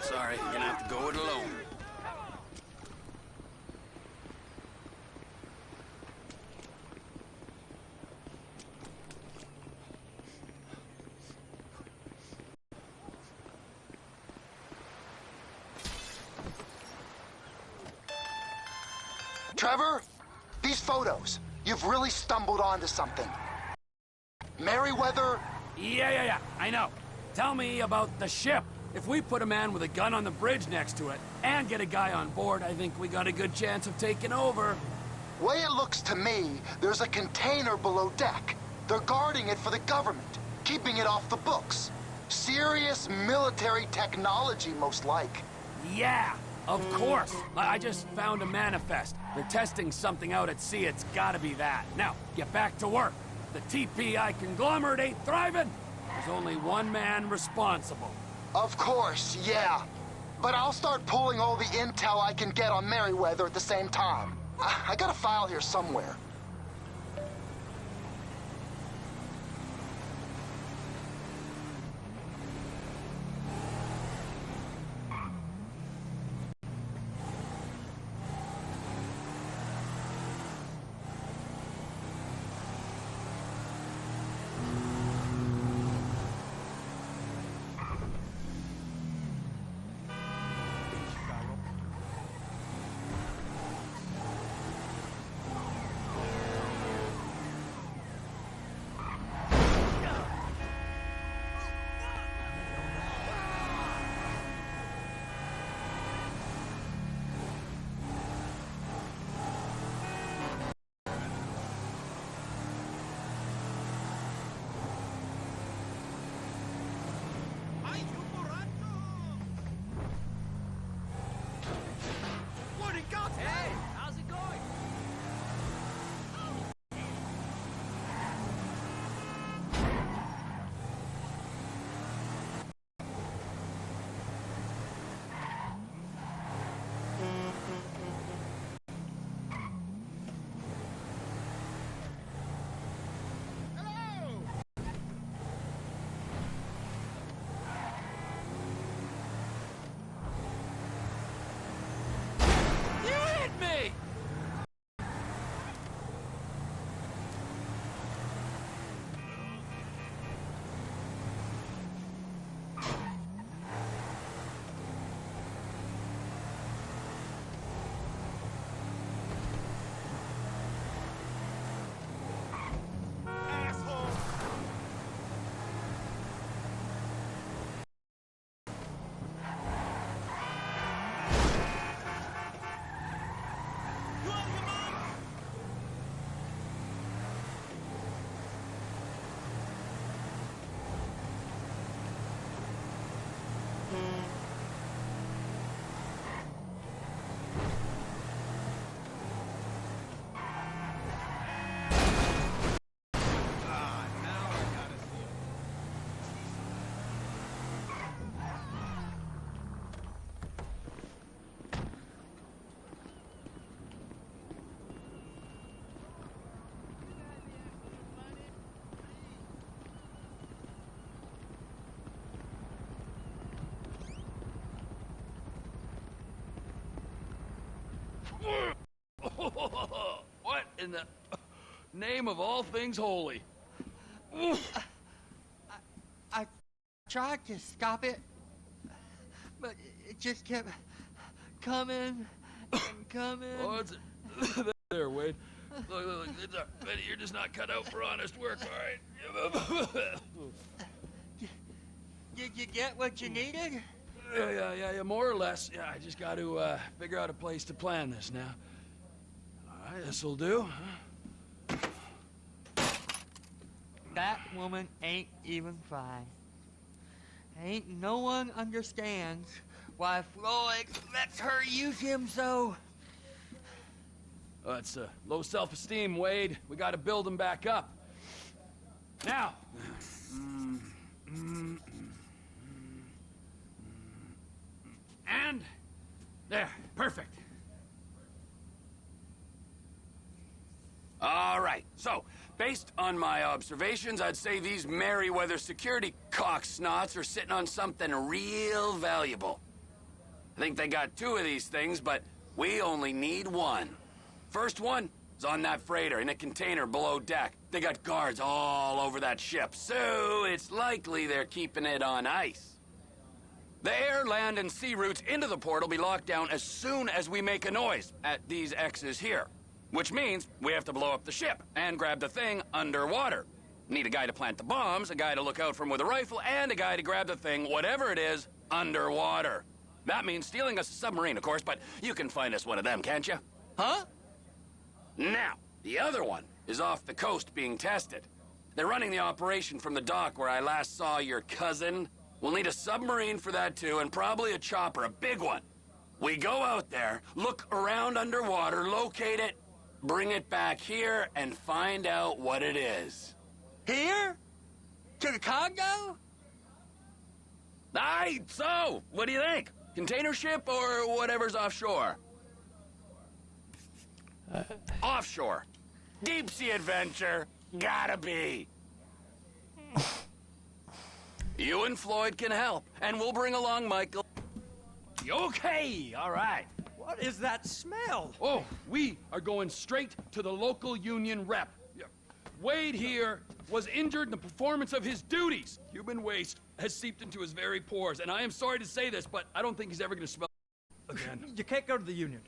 Speaker 4: Sorry, you're gonna have to go it alone.
Speaker 18: Trevor, these photos. You've really stumbled onto something. Merryweather?
Speaker 4: Yeah, I know. Tell me about the ship. If we put a man with a gun on the bridge next to it, and get a guy on board, I think we got a good chance of taking over.
Speaker 18: Way it looks to me, there's a container below deck. They're guarding it for the government, keeping it off the books. Serious military technology, most like.
Speaker 4: Yeah, of course. I just found a manifest. They're testing something out at sea. It's gotta be that. Now, get back to work. The TPI conglomerate ain't thriving. There's only one man responsible.
Speaker 18: Of course, yeah. But I'll start pulling all the intel I can get on Merryweather at the same time. I got a file here somewhere.
Speaker 13: Hey, how's it going?
Speaker 4: What in the name of all things holy?
Speaker 12: I tried to stop it, but it just kept coming and coming.
Speaker 4: Oh, it's there, Wade. Look, it's Betty, you're just not cut out for honest work, all right?
Speaker 12: Did you get what you needed?
Speaker 4: Yeah, more or less. Yeah, I just got to figure out a place to plan this now. All right, this'll do.
Speaker 12: That woman ain't even fine. Ain't no one understands why Floyd lets her use him so.
Speaker 4: Oh, it's low self-esteem, Wade. We got to build him back up. Now. And there, perfect. All right, so based on my observations, I'd say these Merryweather security cocksnots are sitting on something real valuable. I think they got 2 of these things, but we only need 1. First one is on that freighter in a container below deck. They got guards all over that ship, so it's likely they're keeping it on ice. The air, land, and sea routes into the port will be locked down as soon as we make a noise at these X's here. Which means we have to blow up the ship and grab the thing underwater. Need a guy to plant the bombs, a guy to look out for 'em with a rifle, and a guy to grab the thing, whatever it is, underwater. That means stealing us a submarine, of course, but you can find us one of them, can't you? Huh? Now, the other one is off the coast being tested. They're running the operation from the dock where I last saw your cousin. We'll need a submarine for that too, and probably a chopper, a big one. We go out there, look around underwater, locate it, bring it back here, and find out what it is.
Speaker 12: Here? To the Congo?
Speaker 4: Aye, so, what do you think? Container ship or whatever's offshore? Offshore. Deep sea adventure. Gotta be. You and Floyd can help, and we'll bring along Michael.
Speaker 6: Okay, all right.
Speaker 12: What is that smell?
Speaker 6: Oh, we are going straight to the local union rep. Wade here was injured in the performance of his duties. Human waste has seeped into his very pores, and I am sorry to say this, but I don't think he's ever going to smell again.
Speaker 12: You can't go to the union.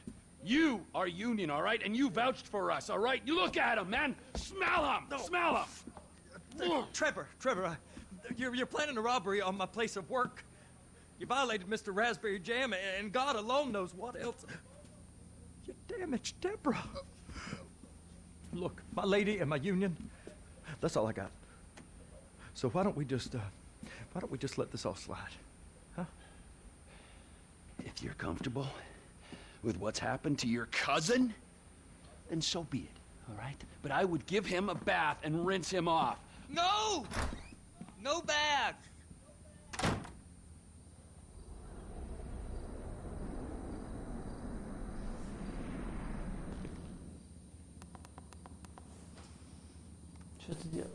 Speaker 6: You are union, all right? And you vouched for us, all right? You look at him, man. Smell him. No. Smell him.
Speaker 12: Trevor, you're planning a robbery on my place of work. You violated Mr. Raspberry Jam, and God alone knows what else. You damaged Deborah. Look, my lady and my union, that's all I got. So why don't we just let this all slide, huh?
Speaker 6: If you're comfortable with what's happened to your cousin, then so be it, all right? But I would give him a bath and rinse him off.
Speaker 12: No! No bath!
Speaker 3: Что ты делаешь?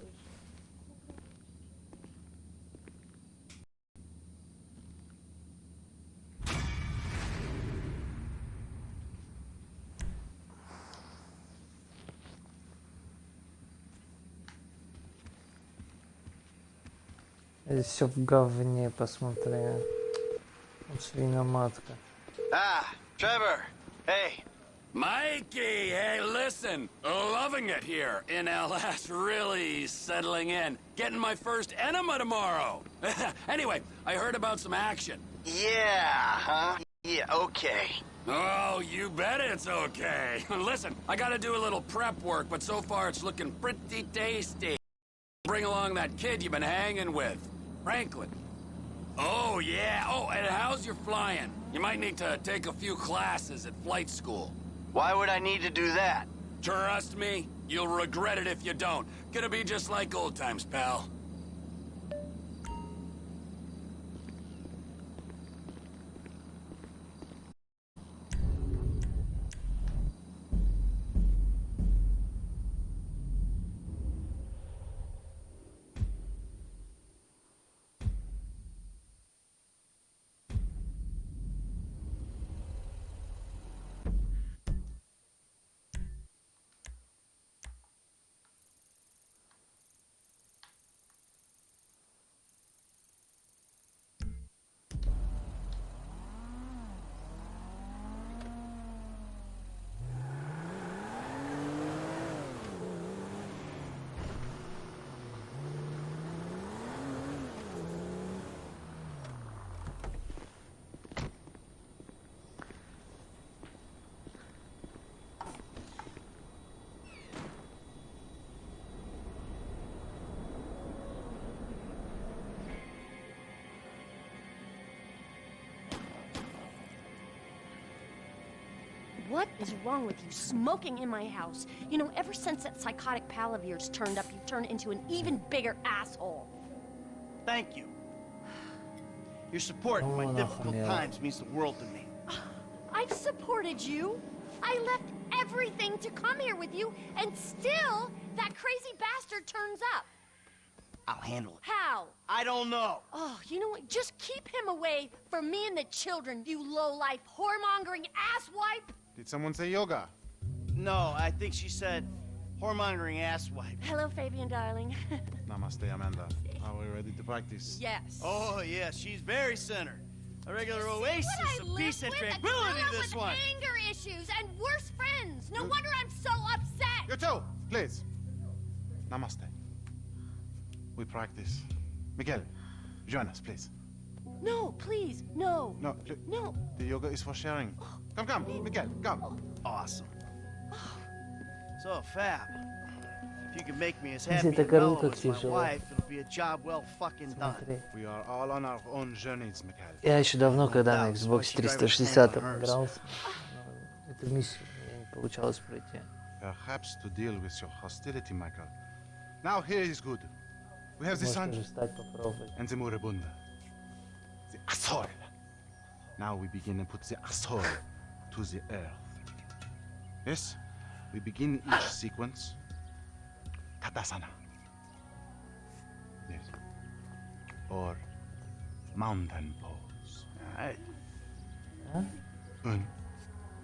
Speaker 3: Здесь все в говне, посмотри. Вот свиноматка.
Speaker 2: Ah, Trevor. Hey.
Speaker 4: Mikey, hey, listen. Loving it here in LS. Really settling in. Getting my first enema tomorrow. Anyway, I heard about some action.
Speaker 2: Yeah, huh? Yeah, okay.
Speaker 4: Oh, you bet it's okay. Listen, I gotta do a little prep work, but so far it's looking pretty tasty. Bring along that kid you've been hanging with, Franklin. Oh, yeah. Oh, and how's your flying? You might need to take a few classes at flight school.
Speaker 2: Why would I need to do that?
Speaker 4: Trust me, you'll regret it if you don't. Gonna be just like old times, pal.
Speaker 10: What is wrong with you smoking in my house? You know, ever since that psychotic pal of yours turned up, you've turned into an even bigger asshole.
Speaker 2: Thank you. Your support in my difficult times means the world to me.
Speaker 10: I've supported you. I left everything to come here with you, and still, that crazy bastard turns up.
Speaker 2: I'll handle it.
Speaker 10: How?
Speaker 2: I don't know.
Speaker 10: Oh, you know what? Just keep him away from me and the children, you low-life, whoremongering asswipe.
Speaker 17: Did someone say yoga?
Speaker 2: No, I think she said whoremongering asswipe.
Speaker 10: Hello, Fabian, darling.
Speaker 17: Namaste, Amanda. Are we ready to practice?
Speaker 10: Yes.
Speaker 2: Oh, yeah, she's very centered. A regular oasis of peace and tranquility, this
Speaker 10: with
Speaker 2: one.
Speaker 10: Anger issues and worse friends. No wonder I'm so upset.
Speaker 19: You too, please. Namaste. We practice. Miguel, join us, please.
Speaker 10: No, please, no.
Speaker 19: No,
Speaker 10: no.
Speaker 19: The yoga is for sharing. Come, Miguel, come.
Speaker 2: Awesome. So, Fab, if you can make me as
Speaker 3: Если
Speaker 2: happy
Speaker 3: это
Speaker 2: and mellow
Speaker 3: круто,
Speaker 2: as my
Speaker 3: тяжело.
Speaker 2: wife, it'll be a job well fucking done.
Speaker 3: Смотри.
Speaker 19: We are all on our own journeys, Miguel.
Speaker 3: Я еще давно, когда на Xbox 360 играл, эту миссию мне не получалось пройти.
Speaker 19: Perhaps to deal with your hostility, Michael. Now here is good. We have the sun
Speaker 3: Можешь встать, попробовать.
Speaker 19: and the moribunda. The Azor. Now we begin and put the Azor to the earth. Yes, we begin each sequence. Tadasana. Yes. Or mountain pose.
Speaker 2: Alright.
Speaker 19: Un,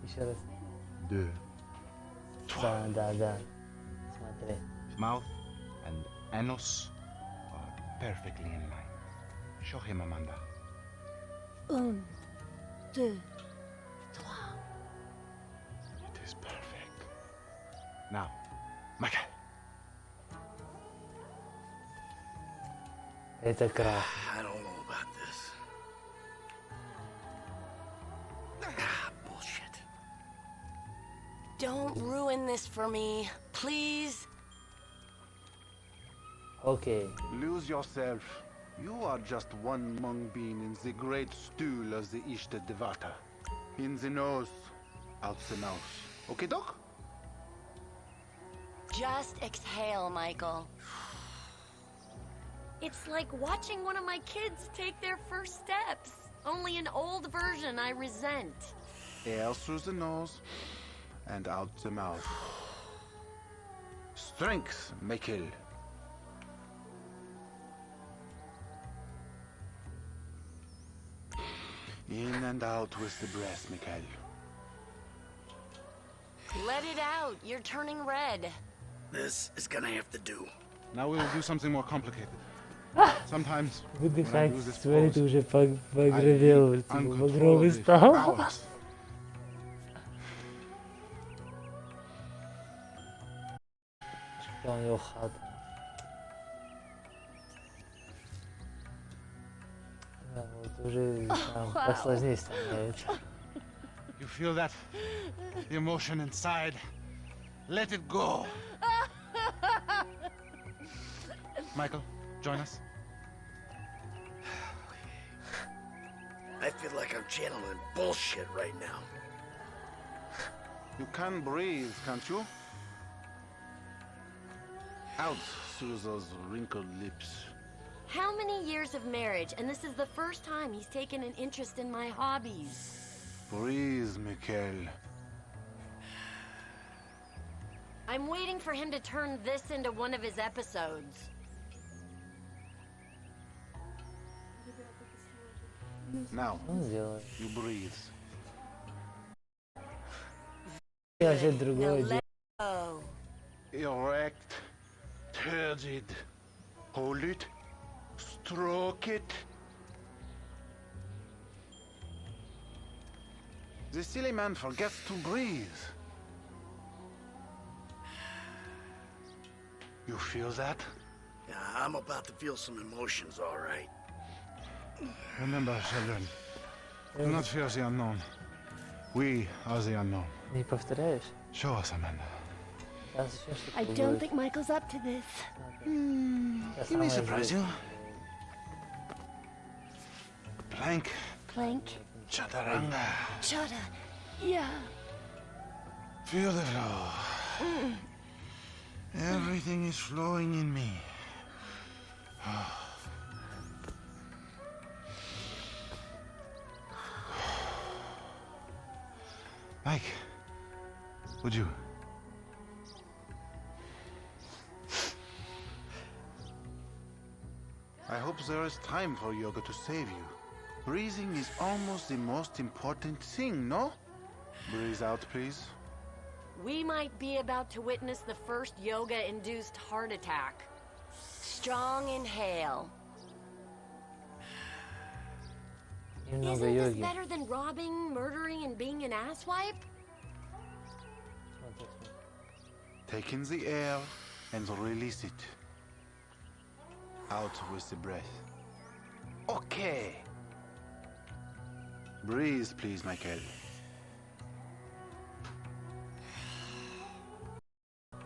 Speaker 3: Еще раз.
Speaker 19: deux,
Speaker 3: Да. Смотри.
Speaker 19: mouth and anus are perfectly in line. Show him, Amanda.
Speaker 10: 1, 2, 3.
Speaker 19: It is perfect. Now, Michael.
Speaker 3: Это крах.
Speaker 2: I don't know about this. Bullshit.
Speaker 20: Don't ruin this for me, please.
Speaker 3: Okay.
Speaker 21: Lose yourself. You are just one mung bean in the great stool of the Ishta Devata. In the nose, out the mouth. Okay, Doc?
Speaker 20: Just exhale, Michael. It's like watching one of my kids take their first steps. Only an old version I resent.
Speaker 21: Air through the nose and out the mouth. Strength, Michael. In and out with the breath, Michael.
Speaker 20: Let it out. You're turning red.
Speaker 2: This is gonna have to do.
Speaker 19: Now we will do something more complicated. Sometimes, when I
Speaker 3: Выдыхать,
Speaker 19: do this
Speaker 3: смотри,
Speaker 19: pose,
Speaker 3: ты уже погребел, типа багровый
Speaker 19: uncontrollably for
Speaker 3: стал.
Speaker 19: hours.
Speaker 3: Что у него хата. Да, вот уже там посложнее становится.
Speaker 19: You feel that? The emotion inside. Let it go. Michael, join us.
Speaker 2: I feel like I'm channeling bullshit right now.
Speaker 21: You can breathe, can't you? Out through those wrinkled lips.
Speaker 20: How many years of marriage, and this is the first time he's taken an interest in my hobbies.
Speaker 21: Breathe, Mikhail.
Speaker 20: I'm waiting for him to turn this into one of his episodes.
Speaker 21: Now,
Speaker 3: Он делает.
Speaker 21: you breathe.
Speaker 3: Вообще другое
Speaker 20: Now
Speaker 3: дело.
Speaker 20: let go.
Speaker 21: Erect, turgid. Hold it. Stroke it. The silly man forgets to breathe. You feel that?
Speaker 2: Yeah, I'm about to feel some emotions, all right.
Speaker 19: Remember, children, do not fear the unknown. We are the unknown.
Speaker 3: Не повторяешь?
Speaker 19: Show us, Amanda.
Speaker 3: Сейчас еще что-то
Speaker 10: I
Speaker 3: будет.
Speaker 10: don't think Michael's up to this.
Speaker 3: Я
Speaker 19: He may
Speaker 3: самая
Speaker 19: surprise you.
Speaker 3: жесткая.
Speaker 19: Plank.
Speaker 10: Plank.
Speaker 19: Chaturanga.
Speaker 10: Chata. Yeah.
Speaker 19: Feel the flow. Everything is flowing in me. Mike, would you?
Speaker 21: I hope there is time for yoga to save you. Breathing is almost the most important thing, no? Breathe out, please.
Speaker 20: We might be about to witness the first yoga-induced heart attack. Strong inhale.
Speaker 3: Немного
Speaker 20: Isn't this
Speaker 3: йоги.
Speaker 20: better than robbing, murdering, and being an asswipe?
Speaker 21: Take in the air and release it. Out with the breath. Okay. Breathe, please, Michael.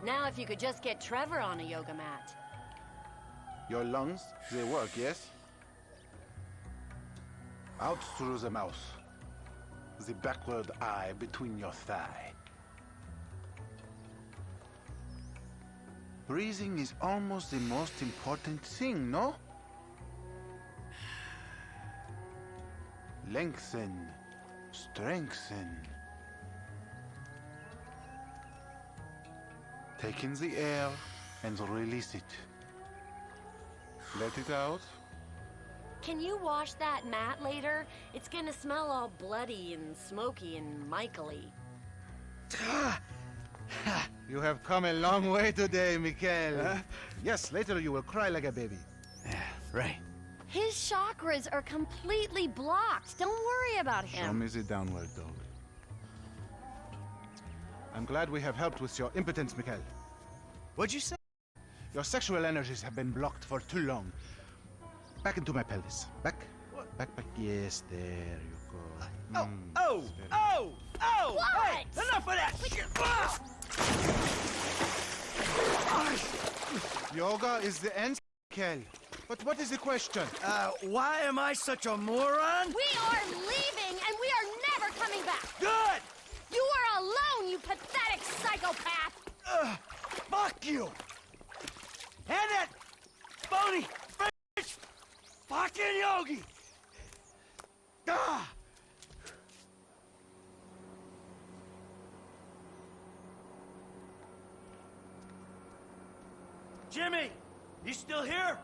Speaker 20: Now if you could just get Trevor on a yoga mat.
Speaker 21: Your lungs, they work, yes? Out through the mouth. The backward eye between your thigh. Breathing is almost the most important thing, no? Lengthen. Strengthen. Take in the air and release it. Let it out.
Speaker 20: Can you wash that mat later? It's gonna smell all bloody and smoky and Michael-y.
Speaker 19: You have come a long way today, Mikhail. Yes, later you will cry like a baby.
Speaker 2: Yeah, right.
Speaker 10: His chakras are completely blocked. Don't worry about
Speaker 19: Show
Speaker 10: him.
Speaker 19: me the downward dog. I'm glad we have helped with your impotence, Mikhail.
Speaker 2: What'd you say?
Speaker 19: Your sexual energies have been blocked for too long. Back into my pelvis. Back. Back. Yes, there you go.
Speaker 2: Oh!
Speaker 10: What?
Speaker 2: Hey, enough of that shit!
Speaker 19: Yoga is the end, Mikhail. But what is the question?
Speaker 2: Why am I such a moron?
Speaker 10: We are leaving and we are never coming back.
Speaker 2: Good!
Speaker 10: You are alone, you pathetic psychopath.
Speaker 2: Fuck you! And that phony bitch fucking Yogi! Ah! Jimmy, you still here?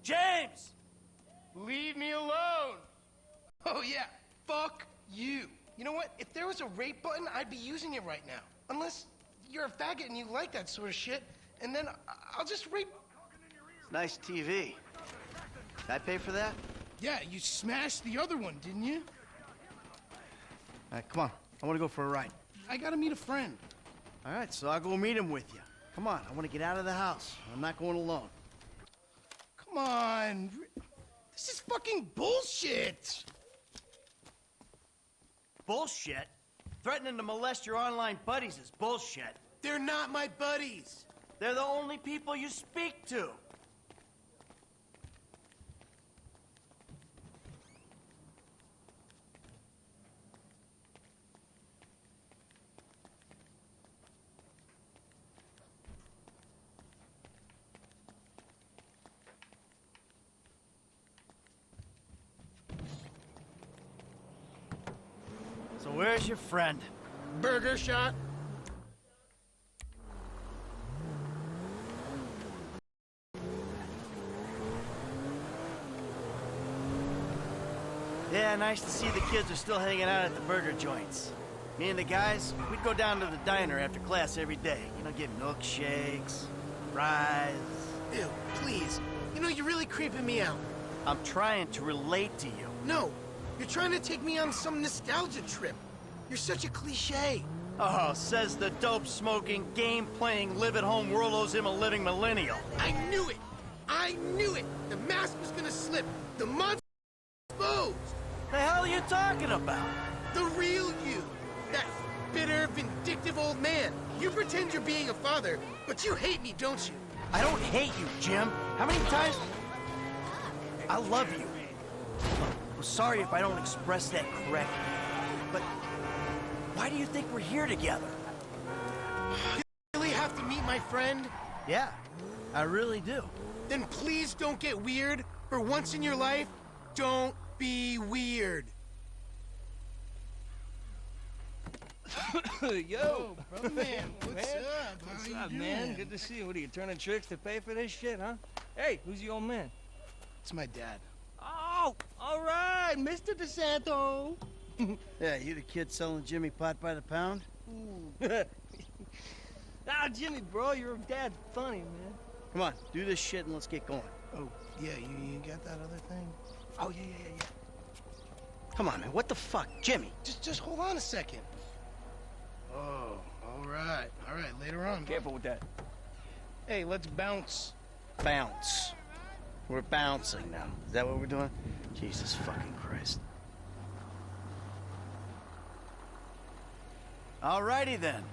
Speaker 2: James!
Speaker 5: Leave me alone! Oh yeah, fuck you. You know what? If there was a rape button, I'd be using it right now. Unless you're a faggot and you like that sort of shit, and then I'll just rape...
Speaker 2: Nice TV. Did I pay for that?
Speaker 5: Yeah, you smashed the other one, didn't you?
Speaker 2: All right, come on. I want to go for a ride.
Speaker 5: I gotta meet a friend.
Speaker 2: All right, so I'll go meet him with you. Come on, I want to get out of the house. I'm not going alone.
Speaker 5: Come on. This is fucking bullshit.
Speaker 2: Bullshit? Threatening to molest your online buddies is bullshit.
Speaker 5: They're not my buddies.
Speaker 2: They're the only people you speak to. So where's your friend?
Speaker 5: Burger shot.
Speaker 2: Yeah, nice to see the kids are still hanging out at the burger joints. Me and the guys, we'd go down to the diner after class every day. You know, get milkshakes, fries.
Speaker 5: Ew, please. You know, you're really creeping me out.
Speaker 2: I'm trying to relate to you.
Speaker 5: No, you're trying to take me on some nostalgia trip. You're such a cliche.
Speaker 2: Oh, says the dope-smoking, game-playing, live-at-home world owes him a living millennial.
Speaker 5: I knew it! I knew it! The mask was gonna slip. The monster exposed.
Speaker 2: The hell are you talking about?
Speaker 5: The real you. That bitter, vindictive old man. You pretend you're being a father, but you hate me, don't you?
Speaker 2: I don't hate you, Jim. How many times? I love you. I'm sorry if I don't express that correctly. But why do you think we're here together?
Speaker 5: You really have to meet my friend?
Speaker 2: Yeah, I really do.
Speaker 5: Then please don't get weird. For once in your life, don't be weird.
Speaker 12: Yo,
Speaker 5: brother man, what's up?
Speaker 12: What's
Speaker 5: How
Speaker 12: up,
Speaker 5: you
Speaker 12: man?
Speaker 5: doing?
Speaker 12: Good to see you. What are you turning tricks to pay for this shit, huh? Hey, who's your old man?
Speaker 5: It's my dad.
Speaker 12: Oh, all right, Mr. DeSanto.
Speaker 2: Yeah, you the kid selling Jimmy pot by the pound? Ah, Jimmy, bro, your dad's funny, man. Come on, do this shit and let's get going.
Speaker 5: Oh, yeah, you got that other thing?
Speaker 2: Oh, yeah. Come on, man, what the fuck? Jimmy!
Speaker 5: Just hold on a second. Oh, all right, later on.
Speaker 2: Careful with that.
Speaker 5: Hey, let's bounce.
Speaker 2: Bounce. We're bouncing now. Is that what we're doing? Jesus fucking Christ. Alrighty then.